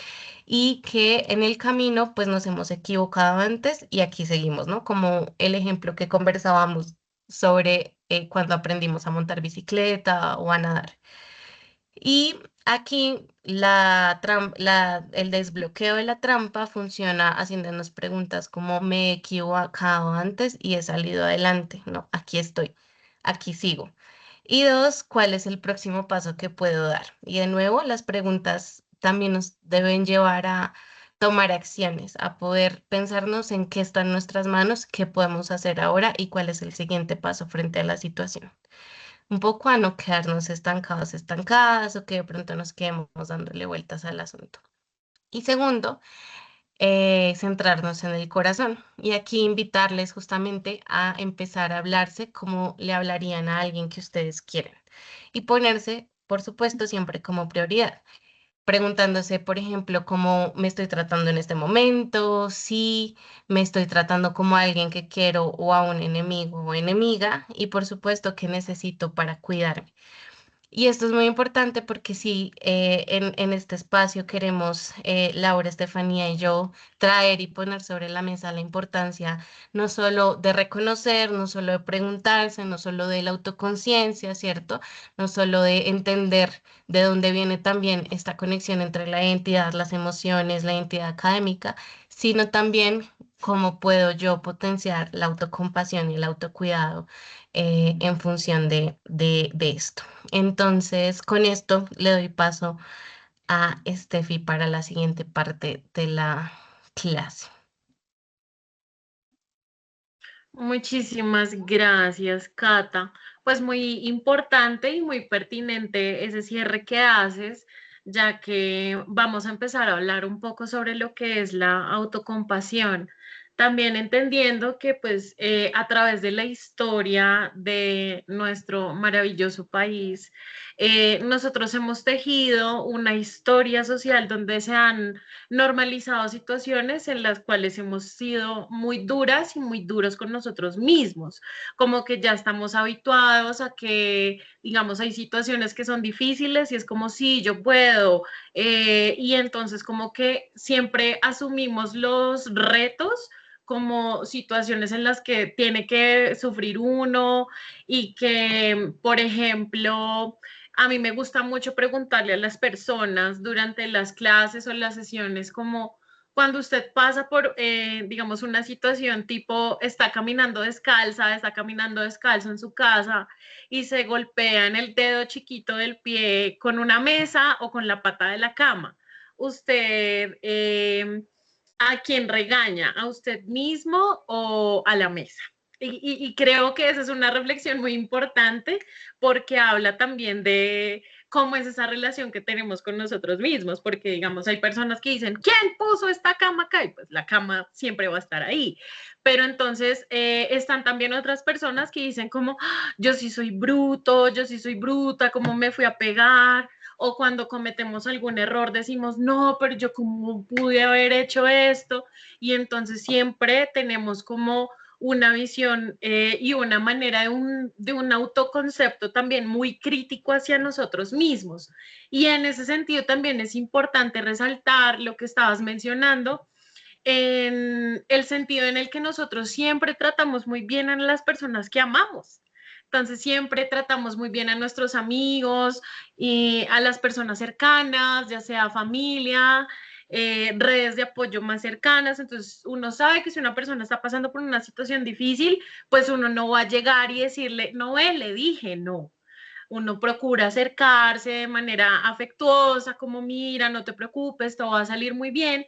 y que en el camino pues nos hemos equivocado antes y aquí seguimos, ¿no? Como el ejemplo que conversábamos sobre cuando aprendimos a montar bicicleta o a nadar. Y aquí el desbloqueo de la trampa funciona haciéndonos preguntas como me he equivocado antes y he salido adelante, ¿no? Aquí estoy, aquí sigo. Y dos, ¿cuál es el próximo paso que puedo dar? Y de nuevo, las preguntas también nos deben llevar a tomar acciones, a poder pensarnos en qué está en nuestras manos, qué podemos hacer ahora y cuál es el siguiente paso frente a la situación, un poco a no quedarnos estancados, estancadas o que de pronto nos quedemos dándole vueltas al asunto. Y segundo, centrarnos en el corazón y aquí invitarles justamente a empezar a hablarse como le hablarían a alguien que ustedes quieren y ponerse, por supuesto, siempre como prioridad preguntándose, por ejemplo, cómo me estoy tratando en este momento, si me estoy tratando como a alguien que quiero o a un enemigo o enemiga, y por supuesto, qué necesito para cuidarme. Y esto es muy importante porque si en este espacio queremos, Laura, Estefanía y yo, traer y poner sobre la mesa la importancia no solo de reconocer, no solo de preguntarse, no solo de la autoconciencia, ¿cierto? No solo de entender de dónde viene también esta conexión entre la identidad, las emociones, la identidad académica, sino también cómo puedo yo potenciar la autocompasión y el autocuidado en función de esto. Entonces, con esto le doy paso a Steffi para la siguiente parte de la clase. Muchísimas gracias, Cata. Pues muy importante y muy pertinente ese cierre que haces, ya que vamos a empezar a hablar un poco sobre lo que es la autocompasión. También entendiendo que pues a través de la historia de nuestro maravilloso país, nosotros hemos tejido una historia social donde se han normalizado situaciones en las cuales hemos sido muy duras y muy duros con nosotros mismos, como que ya estamos habituados a que, digamos, hay situaciones que son difíciles y es como si yo puedo, y entonces como que siempre asumimos los retos como situaciones en las que tiene que sufrir uno y que, por ejemplo, a mí me gusta mucho preguntarle a las personas durante las clases o las sesiones como cuando usted pasa por, digamos, una situación tipo está caminando descalza, está caminando descalzo en su casa y se golpea en el dedo chiquito del pie con una mesa o con la pata de la cama. Usted, ¿a quién regaña? ¿A usted mismo o a la mesa? Y creo que esa es una reflexión muy importante porque habla también de cómo es esa relación que tenemos con nosotros mismos, porque digamos, hay personas que dicen, ¿quién puso esta cama acá? Y pues la cama siempre va a estar ahí. Pero entonces están también otras personas que dicen como, "Ah, yo sí soy bruto, yo sí soy bruta, ¿cómo me fui a pegar? O cuando cometemos algún error decimos, no, pero yo cómo pude haber hecho esto. Y entonces siempre tenemos como una visión y una manera de un autoconcepto también muy crítico hacia nosotros mismos. Y en ese sentido también es importante resaltar lo que estabas mencionando, en el sentido en el que nosotros siempre tratamos muy bien a las personas que amamos. Entonces siempre tratamos muy bien a nuestros amigos y a las personas cercanas, ya sea familia, redes de apoyo más cercanas. Entonces uno sabe que si una persona está pasando por una situación difícil, pues uno no va a llegar y decirle, no, le dije, no. Uno procura acercarse de manera afectuosa, como mira, no te preocupes, todo va a salir muy bien.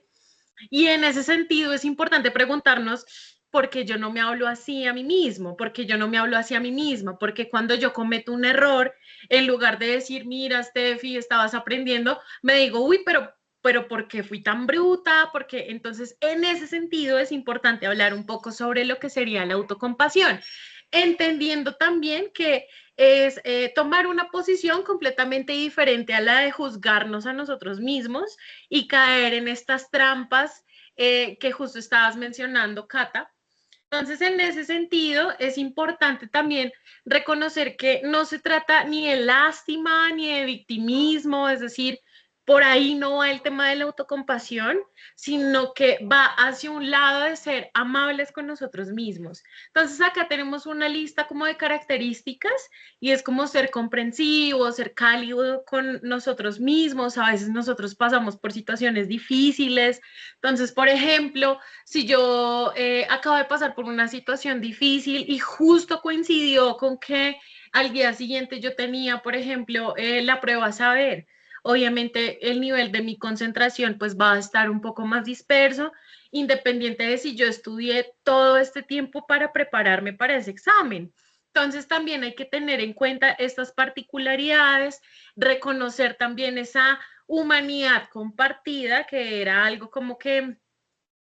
Y en ese sentido es importante preguntarnos por qué yo no me hablo así a mí mismo, por qué yo no me hablo así a mí misma, porque cuando yo cometo un error, en lugar de decir, mira, Steffi, estabas aprendiendo, me digo, uy, pero ¿por qué fui tan bruta? Porque entonces en ese sentido es importante hablar un poco sobre lo que sería la autocompasión, entendiendo también que es tomar una posición completamente diferente a la de juzgarnos a nosotros mismos y caer en estas trampas que justo estabas mencionando, Cata. Entonces, en ese sentido, es importante también reconocer que no se trata ni de lástima ni de victimismo, es decir, por ahí no va el tema de la autocompasión, sino que va hacia un lado de ser amables con nosotros mismos. Entonces, acá tenemos una lista como de características y es como ser comprensivo, ser cálido con nosotros mismos. A veces nosotros pasamos por situaciones difíciles. Entonces, por ejemplo, si yo acabo de pasar por una situación difícil y justo coincidió con que al día siguiente yo tenía, por ejemplo, la prueba a saber, obviamente el nivel de mi concentración pues va a estar un poco más disperso, independiente de si yo estudié todo este tiempo para prepararme para ese examen. Entonces también hay que tener en cuenta estas particularidades, reconocer también esa humanidad compartida, que era algo como que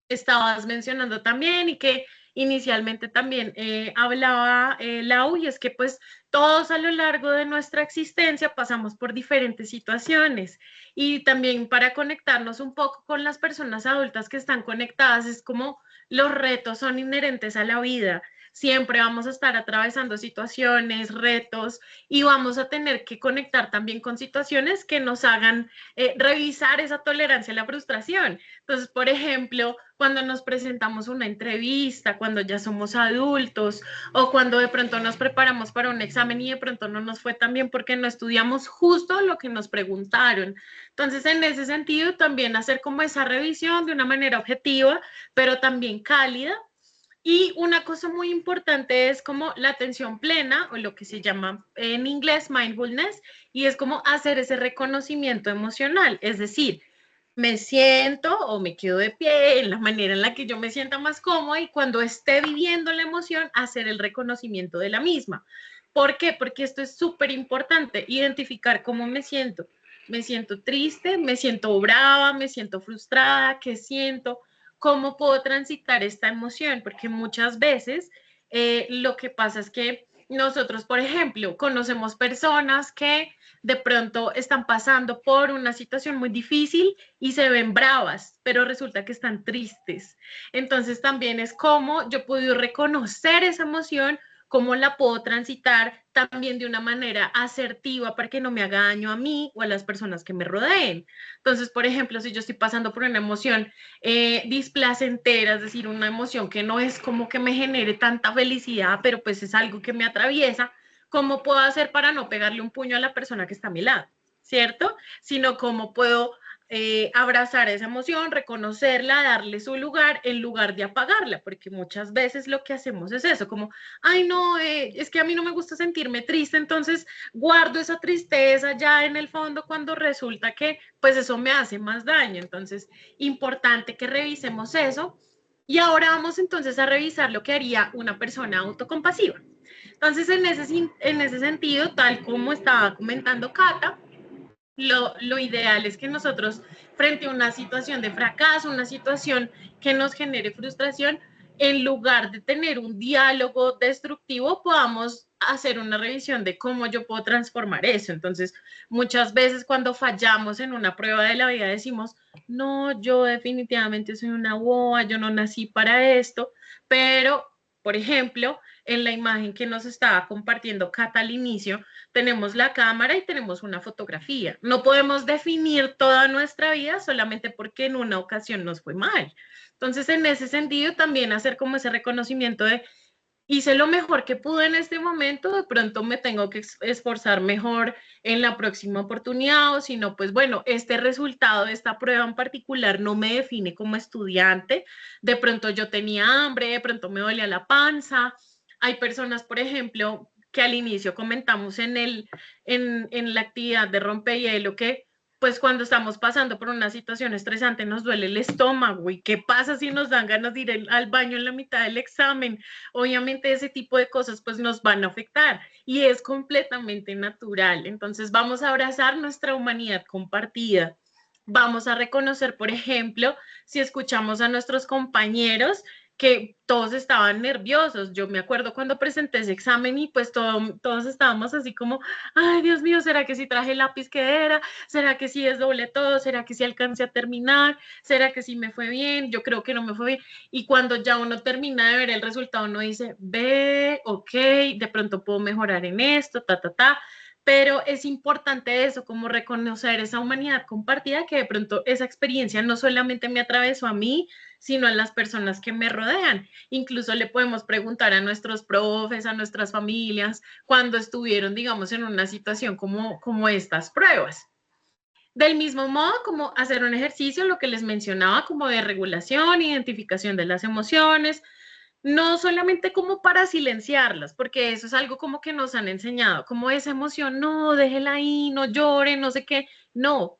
estabas mencionando también y que inicialmente también hablaba Lau, y es que pues todos a lo largo de nuestra existencia pasamos por diferentes situaciones y también para conectarnos un poco con las personas adultas que están conectadas, es como los retos son inherentes a la vida. Siempre vamos a estar atravesando situaciones, retos y vamos a tener que conectar también con situaciones que nos hagan revisar esa tolerancia a la frustración. Entonces, por ejemplo, cuando nos presentamos una entrevista, cuando ya somos adultos o cuando de pronto nos preparamos para un examen y de pronto no nos fue tan bien porque no estudiamos justo lo que nos preguntaron. Entonces, en ese sentido, también hacer como esa revisión de una manera objetiva, pero también cálida. Y una cosa muy importante es como la atención plena o lo que se llama en inglés mindfulness, y es como hacer ese reconocimiento emocional, es decir, me siento o me quedo de pie en la manera en la que yo me sienta más cómoda y cuando esté viviendo la emoción, hacer el reconocimiento de la misma. ¿Por qué? Porque esto es súper importante, identificar cómo me siento. Me siento triste, me siento brava, me siento frustrada, ¿qué siento? ¿Cómo puedo transitar esta emoción? Porque muchas veces lo que pasa es que nosotros, por ejemplo, conocemos personas que de pronto están pasando por una situación muy difícil y se ven bravas, pero resulta que están tristes. Entonces también es como yo puedo reconocer esa emoción, cómo la puedo transitar también de una manera asertiva para que no me haga daño a mí o a las personas que me rodeen. Entonces, por ejemplo, si yo estoy pasando por una emoción displacentera, es decir, una emoción que no es como que me genere tanta felicidad, pero pues es algo que me atraviesa, ¿cómo puedo hacer para no pegarle un puño a la persona que está a mi lado? ¿Cierto? Sino cómo puedo abrazar esa emoción, reconocerla, darle su lugar en lugar de apagarla, porque muchas veces lo que hacemos es eso, como, ay no, es que a mí no me gusta sentirme triste, entonces guardo esa tristeza ya en el fondo cuando resulta que pues eso me hace más daño. Entonces, importante que revisemos eso Y ahora vamos entonces a revisar lo que haría una persona autocompasiva. Entonces, en ese sentido, tal como estaba comentando Cata, lo ideal es que nosotros, frente a una situación de fracaso, una situación que nos genere frustración, en lugar de tener un diálogo destructivo, podamos hacer una revisión de cómo yo puedo transformar eso. Entonces, muchas veces cuando fallamos en una prueba de la vida decimos, no, yo definitivamente soy una boba, yo no nací para esto, pero, por ejemplo, en la imagen que nos estaba compartiendo Cata al inicio, tenemos la cámara y tenemos una fotografía. No podemos definir toda nuestra vida solamente porque en una ocasión nos fue mal. Entonces, en ese sentido, también hacer como ese reconocimiento de hice lo mejor que pude en este momento, de pronto me tengo que esforzar mejor en la próxima oportunidad, o si no, pues bueno, este resultado de esta prueba en particular no me define como estudiante, de pronto yo tenía hambre, de pronto me dolía la panza. Hay personas, por ejemplo, que al inicio comentamos en la actividad de rompehielo que pues cuando estamos pasando por una situación estresante nos duele el estómago y qué pasa si nos dan ganas de ir al baño en la mitad del examen. Obviamente ese tipo de cosas pues nos van a afectar y es completamente natural. Entonces vamos a abrazar nuestra humanidad compartida. Vamos a reconocer, por ejemplo, si escuchamos a nuestros compañeros que todos estaban nerviosos. Yo me acuerdo cuando presenté ese examen y pues todos estábamos así como, ay Dios mío, ¿será que si traje el lápiz que era? ¿Será que si desdoblé todo? ¿Será que si alcancé a terminar? ¿Será que si me fue bien? Yo creo que no me fue bien. Y cuando ya uno termina de ver el resultado, uno dice, ve, ok, de pronto puedo mejorar en esto, ta, ta, ta. Pero es importante eso, como reconocer esa humanidad compartida, que de pronto esa experiencia no solamente me atravesó a mí, sino a las personas que me rodean. Incluso le podemos preguntar a nuestros profes, a nuestras familias, cuando estuvieron, digamos, en una situación como estas pruebas. Del mismo modo, como hacer un ejercicio, lo que les mencionaba, como de regulación, identificación de las emociones, no solamente como para silenciarlas, porque eso es algo como que nos han enseñado, como esa emoción, no, déjela ahí, no llore, no sé qué, no,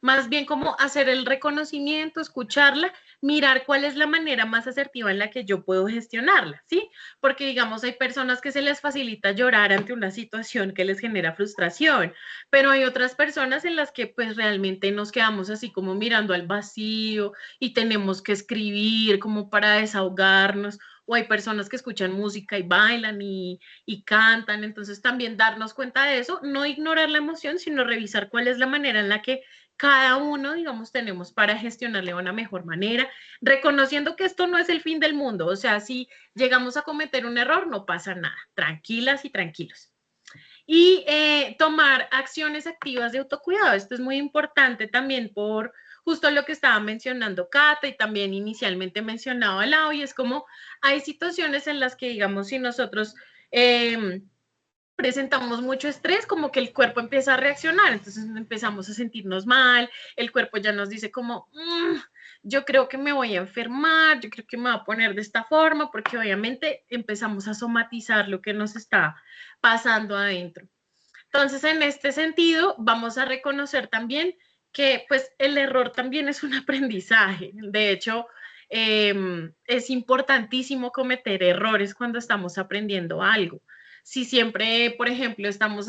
más bien como hacer el reconocimiento, escucharla, mirar cuál es la manera más asertiva en la que yo puedo gestionarla, ¿sí? Porque digamos, hay personas que se les facilita llorar ante una situación que les genera frustración, pero hay otras personas en las que pues realmente nos quedamos así como mirando al vacío y tenemos que escribir como para desahogarnos. O hay personas que escuchan música y bailan y cantan, entonces también darnos cuenta de eso, no ignorar la emoción, sino revisar cuál es la manera en la que cada uno, digamos, tenemos para gestionarle de una mejor manera, reconociendo que esto no es el fin del mundo. O sea, si llegamos a cometer un error, no pasa nada. Tranquilas y tranquilos. Y tomar acciones activas de autocuidado. Esto es muy importante también por justo lo que estaba mencionando Cata y también inicialmente mencionaba Lau, y es como hay situaciones en las que, digamos, si nosotros presentamos mucho estrés, como que el cuerpo empieza a reaccionar, entonces empezamos a sentirnos mal, el cuerpo ya nos dice como, yo creo que me voy a enfermar, yo creo que me voy a poner de esta forma, porque obviamente empezamos a somatizar lo que nos está pasando adentro. Entonces, en este sentido, vamos a reconocer también que pues el error también es un aprendizaje. De hecho, es importantísimo cometer errores cuando estamos aprendiendo algo. Si siempre, por ejemplo, estamos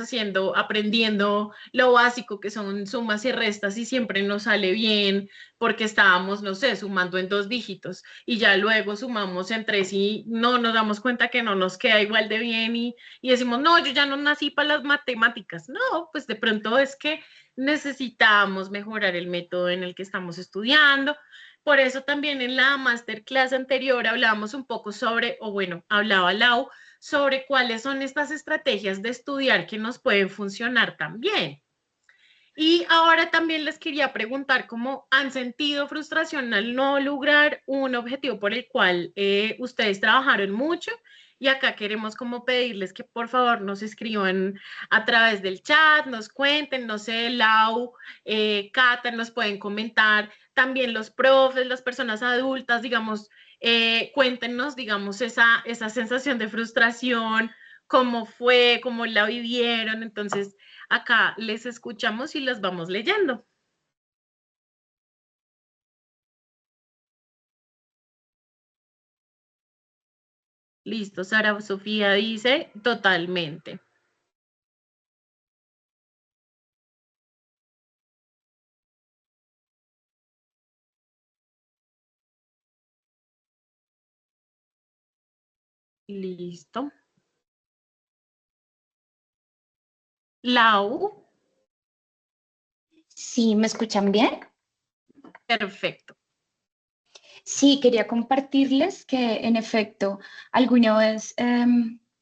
aprendiendo lo básico que son sumas y restas y siempre nos sale bien porque estábamos, no sé, sumando en 2 dígitos y ya luego sumamos en 3 y no nos damos cuenta que no nos queda igual de bien y decimos, no, yo ya no nací para las matemáticas. No, pues de pronto es que necesitamos mejorar el método en el que estamos estudiando. Por eso también en la masterclass anterior hablábamos un poco sobre, o bueno, hablaba Lau, sobre cuáles son estas estrategias de estudiar que nos pueden funcionar también. Y ahora también les quería preguntar cómo han sentido frustración al no lograr un objetivo por el cual ustedes trabajaron mucho. Y acá queremos como pedirles que por favor nos escriban a través del chat, nos cuenten, no sé, Lau, Cata, nos pueden comentar, también los profes, las personas adultas, digamos, cuéntenos, digamos, esa sensación de frustración, cómo fue, cómo la vivieron. Entonces, acá les escuchamos y las vamos leyendo. Listo, Sara Sofía dice totalmente. Listo. Lau, Sí, ¿me escuchan bien? perfecto. Sí, quería compartirles que en efecto, alguna vez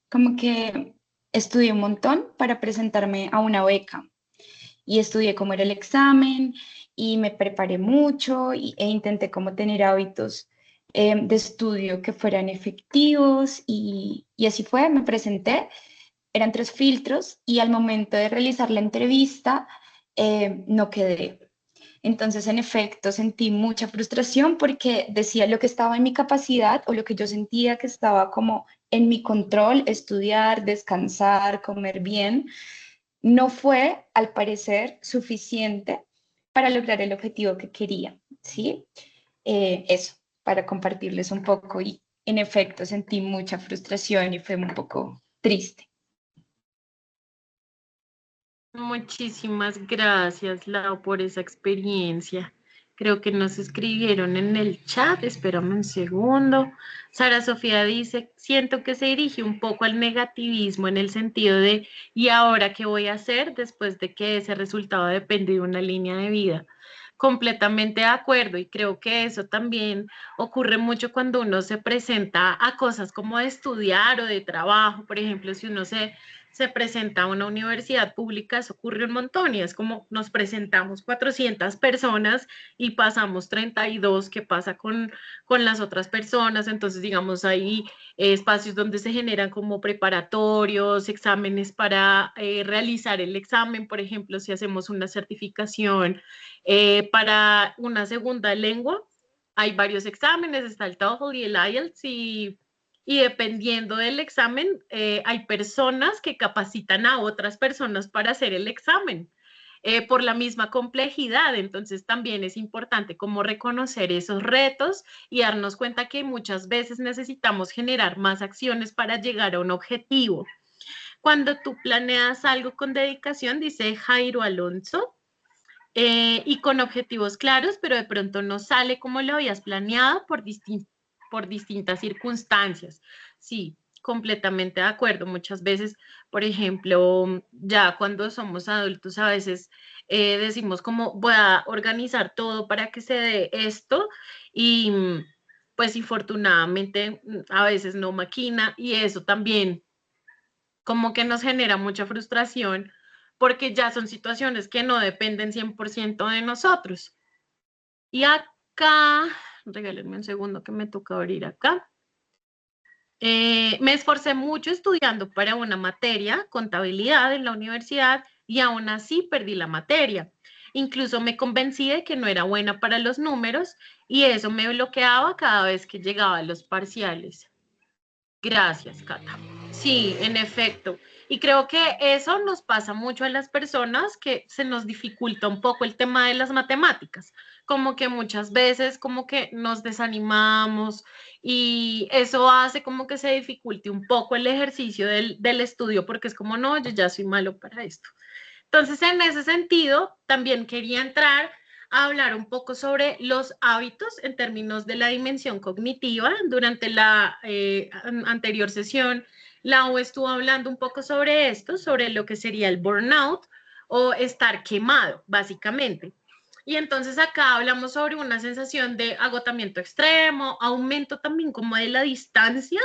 como que estudié un montón para presentarme a una beca y estudié cómo era el examen y me preparé mucho e intenté como tener hábitos de estudio que fueran efectivos y así fue, me presenté, eran 3 filtros y al momento de realizar la entrevista no quedé. Entonces, en efecto, sentí mucha frustración porque decía lo que estaba en mi capacidad o lo que yo sentía que estaba como en mi control, estudiar, descansar, comer bien, no fue, al parecer, suficiente para lograr el objetivo que quería, ¿sí? Eso, para compartirles un poco y en efecto sentí mucha frustración y fue un poco triste. Muchísimas gracias, Lau, por esa experiencia. Creo que nos escribieron en el chat, espérame un segundo. Sara Sofía dice, siento que se dirige un poco al negativismo en el sentido de, ¿y ahora qué voy a hacer después de que ese resultado depende de una línea de vida? Completamente de acuerdo y creo que eso también ocurre mucho cuando uno se presenta a cosas como de estudiar o de trabajo. Por ejemplo, si uno se presenta a una universidad pública, eso ocurre un montón y es como nos presentamos 400 personas y pasamos 32, ¿qué pasa con las otras personas? Entonces, digamos, hay espacios donde se generan como preparatorios, exámenes para realizar el examen, por ejemplo, si hacemos una certificación para una segunda lengua, hay varios exámenes, está el TOEFL y el IELTS y dependiendo del examen, hay personas que capacitan a otras personas para hacer el examen por la misma complejidad. Entonces también es importante como reconocer esos retos y darnos cuenta que muchas veces necesitamos generar más acciones para llegar a un objetivo. Cuando tú planeas algo con dedicación, dice Jairo Alonso, y con objetivos claros, pero de pronto no sale como lo habías planeado por distintas circunstancias. Sí, completamente de acuerdo. Muchas veces, por ejemplo, ya cuando somos adultos, a veces decimos como voy a organizar todo para que se dé esto y pues infortunadamente a veces no maquina y eso también como que nos genera mucha frustración porque ya son situaciones que no dependen 100% de nosotros. Y acá, regálenme un segundo que me toca abrir acá. Me esforcé mucho estudiando para una materia, contabilidad en la universidad, y aún así perdí la materia. Incluso me convencí de que no era buena para los números y eso me bloqueaba cada vez que llegaba a los parciales. Gracias, Cata. Sí, en efecto. Y creo que eso nos pasa mucho a las personas que se nos dificulta un poco el tema de las matemáticas, como que muchas veces como que nos desanimamos y eso hace como que se dificulte un poco el ejercicio del estudio porque es como, no, yo ya soy malo para esto. Entonces, en ese sentido, también quería entrar a hablar un poco sobre los hábitos en términos de la dimensión cognitiva. Durante la anterior sesión, Lau estuvo hablando un poco sobre esto, sobre lo que sería el burnout o estar quemado, básicamente. Y entonces acá hablamos sobre una sensación de agotamiento extremo, aumento también como de la distancia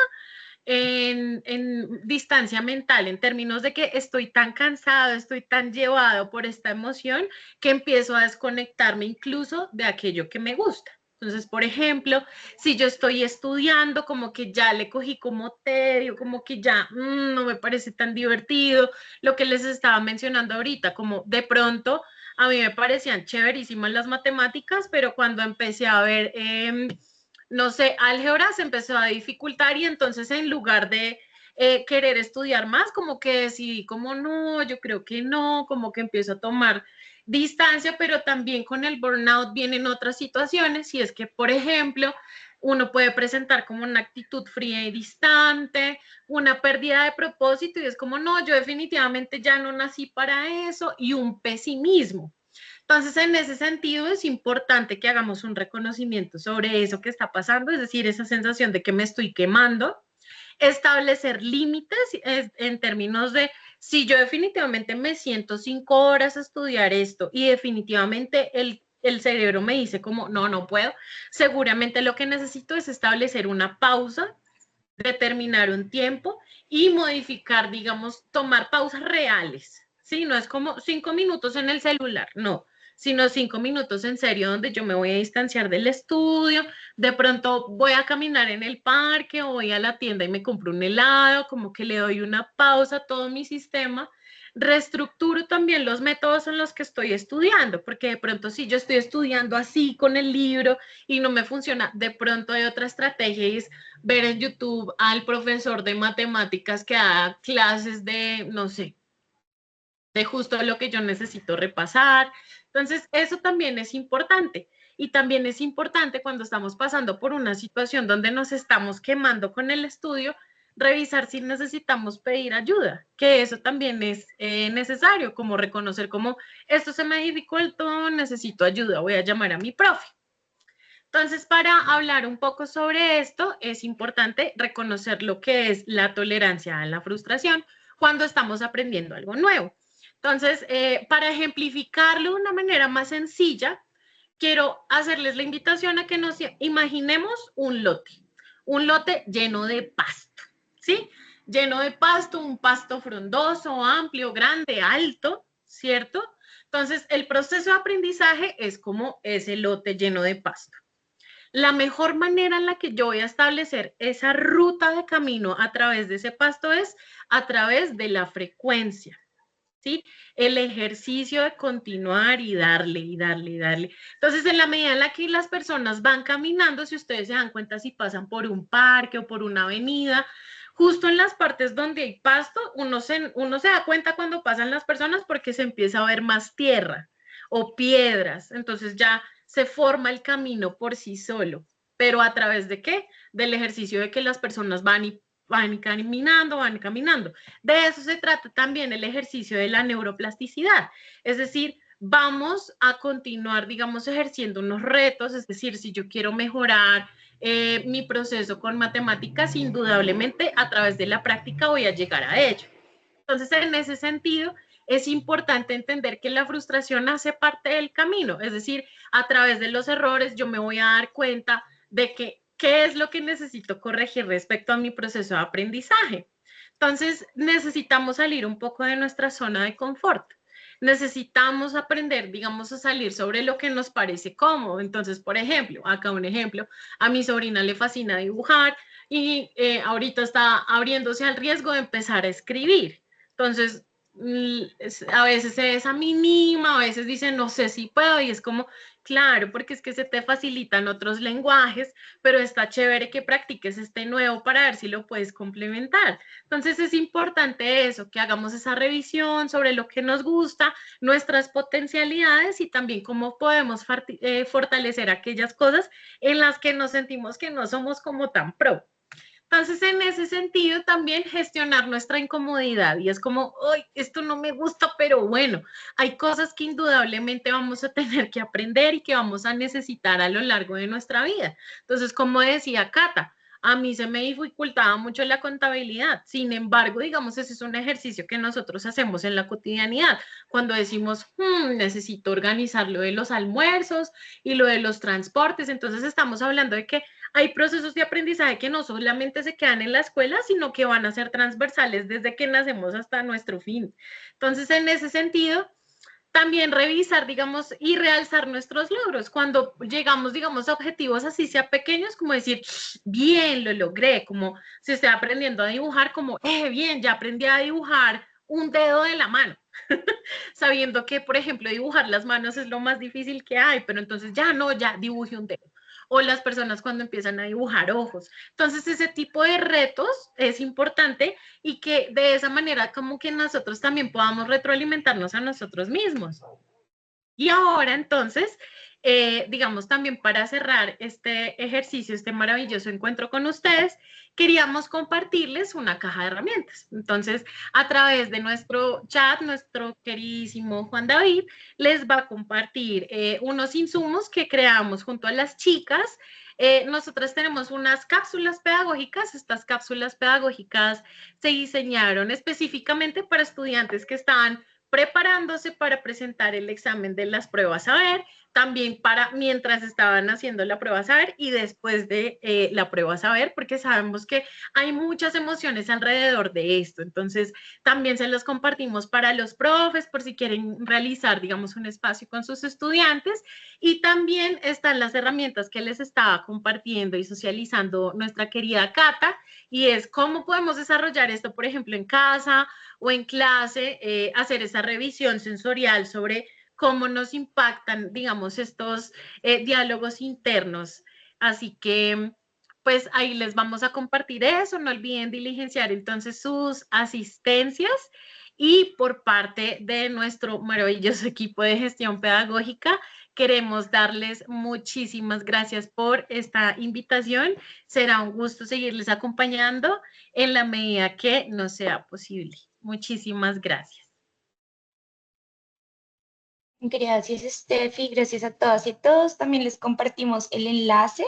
distancia mental, en términos de que estoy tan cansado, estoy tan llevado por esta emoción que empiezo a desconectarme incluso de aquello que me gusta. Entonces, por ejemplo, si yo estoy estudiando, como que ya le cogí como tedio, como que ya no me parece tan divertido, lo que les estaba mencionando ahorita, como de pronto a mí me parecían chéverísimas las matemáticas, pero cuando empecé a ver no sé, álgebra se empezó a dificultar y entonces en lugar de querer estudiar más, como que decidí como no, yo creo que no, como que empiezo a tomar distancia, pero también con el burnout vienen otras situaciones y es que, por ejemplo, uno puede presentar como una actitud fría y distante, una pérdida de propósito y es como, no, yo definitivamente ya no nací para eso, y un pesimismo. Entonces, en ese sentido, es importante que hagamos un reconocimiento sobre eso que está pasando, es decir, esa sensación de que me estoy quemando, establecer límites en términos de si yo definitivamente me siento 5 horas a estudiar esto y definitivamente el cerebro me dice como no, no puedo, seguramente lo que necesito es establecer una pausa, determinar un tiempo y modificar, digamos, tomar pausas reales, ¿sí? No es como 5 minutos en el celular, no, sino 5 minutos en serio donde yo me voy a distanciar del estudio, de pronto voy a caminar en el parque o voy a la tienda y me compro un helado, como que le doy una pausa a todo mi sistema. Reestructuro también los métodos en los que estoy estudiando, porque de pronto si yo estoy estudiando así con el libro y no me funciona, de pronto hay otra estrategia y es ver en YouTube al profesor de matemáticas que da clases de, no sé, de justo lo que yo necesito repasar. Entonces, eso también es importante. Y también es importante cuando estamos pasando por una situación donde nos estamos quemando con el estudio, revisar si necesitamos pedir ayuda, que eso también es necesario, como reconocer como esto se me dificultó, necesito ayuda, voy a llamar a mi profe. Entonces, para hablar un poco sobre esto, es importante reconocer lo que es la tolerancia a la frustración cuando estamos aprendiendo algo nuevo. Entonces, para ejemplificarlo de una manera más sencilla, quiero hacerles la invitación a que nos imaginemos un lote lleno de pasto, ¿sí? Lleno de pasto, un pasto frondoso, amplio, grande, alto, ¿cierto? Entonces, el proceso de aprendizaje es como ese lote lleno de pasto. La mejor manera en la que yo voy a establecer esa ruta de camino a través de ese pasto es a través de la frecuencia, ¿sí? El ejercicio de continuar y darle, y darle, y darle. Entonces, en la medida en la que las personas van caminando, si ustedes se dan cuenta, si pasan por un parque o por una avenida, justo en las partes donde hay pasto, uno se da cuenta cuando pasan las personas porque se empieza a ver más tierra o piedras. Entonces ya se forma el camino por sí solo. ¿Pero a través de qué? Del ejercicio de que las personas van caminando, van caminando. De eso se trata también el ejercicio de la neuroplasticidad. Es decir, vamos a continuar, digamos, ejerciendo unos retos, es decir, si yo quiero mejorar mi proceso con matemáticas, indudablemente a través de la práctica voy a llegar a ello. Entonces, en ese sentido, es importante entender que la frustración hace parte del camino, es decir, a través de los errores yo me voy a dar cuenta de que qué es lo que necesito corregir respecto a mi proceso de aprendizaje. Entonces, necesitamos salir un poco de nuestra zona de confort. Necesitamos aprender, digamos, a salir sobre lo que nos parece cómodo. Entonces, por ejemplo, acá un ejemplo, a mi sobrina le fascina dibujar y ahorita está abriéndose al riesgo de empezar a escribir. Entonces, a veces se desanima, a veces dice, no sé si puedo, y es como, claro, porque es que se te facilitan otros lenguajes, pero está chévere que practiques este nuevo para ver si lo puedes complementar. Entonces es importante eso, que hagamos esa revisión sobre lo que nos gusta, nuestras potencialidades y también cómo podemos fortalecer aquellas cosas en las que nos sentimos que no somos como tan pro. Entonces, en ese sentido, también gestionar nuestra incomodidad y es como, ¡ay, esto no me gusta! Pero bueno, hay cosas que indudablemente vamos a tener que aprender y que vamos a necesitar a lo largo de nuestra vida. Entonces, como decía Cata, a mí se me dificultaba mucho la contabilidad. Sin embargo, digamos, ese es un ejercicio que nosotros hacemos en la cotidianidad. Cuando decimos, necesito organizar lo de los almuerzos y lo de los transportes, entonces estamos hablando de que hay procesos de aprendizaje que no solamente se quedan en la escuela, sino que van a ser transversales desde que nacemos hasta nuestro fin. Entonces, en ese sentido, también revisar, digamos, y realzar nuestros logros. Cuando llegamos, digamos, a objetivos así sea pequeños, como decir, bien, lo logré, como si estoy aprendiendo a dibujar, como, bien, ya aprendí a dibujar un dedo de la mano. Sabiendo que, por ejemplo, dibujar las manos es lo más difícil que hay, pero entonces ya no, ya dibujé un dedo. O las personas cuando empiezan a dibujar ojos. Entonces, ese tipo de retos es importante y que de esa manera como que nosotros también podamos retroalimentarnos a nosotros mismos. Y ahora, entonces, digamos también para cerrar este ejercicio, este maravilloso encuentro con ustedes, queríamos compartirles una caja de herramientas. Entonces, a través de nuestro chat, nuestro queridísimo Juan David les va a compartir unos insumos que creamos junto a las chicas. Nosotras tenemos unas cápsulas pedagógicas. Estas cápsulas pedagógicas se diseñaron específicamente para estudiantes que estaban preparándose para presentar el examen de las pruebas saber, también para mientras estaban haciendo la prueba saber y después de la prueba saber, porque sabemos que hay muchas emociones alrededor de esto. Entonces, también se los compartimos para los profes, por si quieren realizar, digamos, un espacio con sus estudiantes. Y también están las herramientas que les estaba compartiendo y socializando nuestra querida Cata, y es cómo podemos desarrollar esto, por ejemplo, en casa o en clase, hacer esa revisión sensorial sobre cómo nos impactan, digamos, estos diálogos internos. Así que, pues ahí les vamos a compartir eso. No olviden diligenciar entonces sus asistencias. Y por parte de nuestro maravilloso equipo de gestión pedagógica, queremos darles muchísimas gracias por esta invitación. Será un gusto seguirles acompañando en la medida que nos sea posible. Muchísimas gracias. Gracias, Steffi. Gracias a todas y todos. También les compartimos el enlace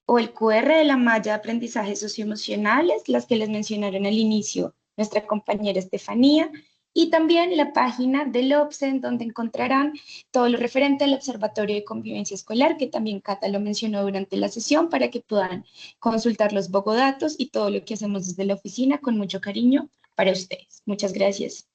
o el QR de la malla de aprendizaje socioemocionales, las que les mencionaron al inicio nuestra compañera Estefanía, y también la página del OBSEN, donde encontrarán todo lo referente al Observatorio de Convivencia Escolar, que también Cata lo mencionó durante la sesión, para que puedan consultar los bogodatos y todo lo que hacemos desde la oficina con mucho cariño para ustedes. Muchas gracias.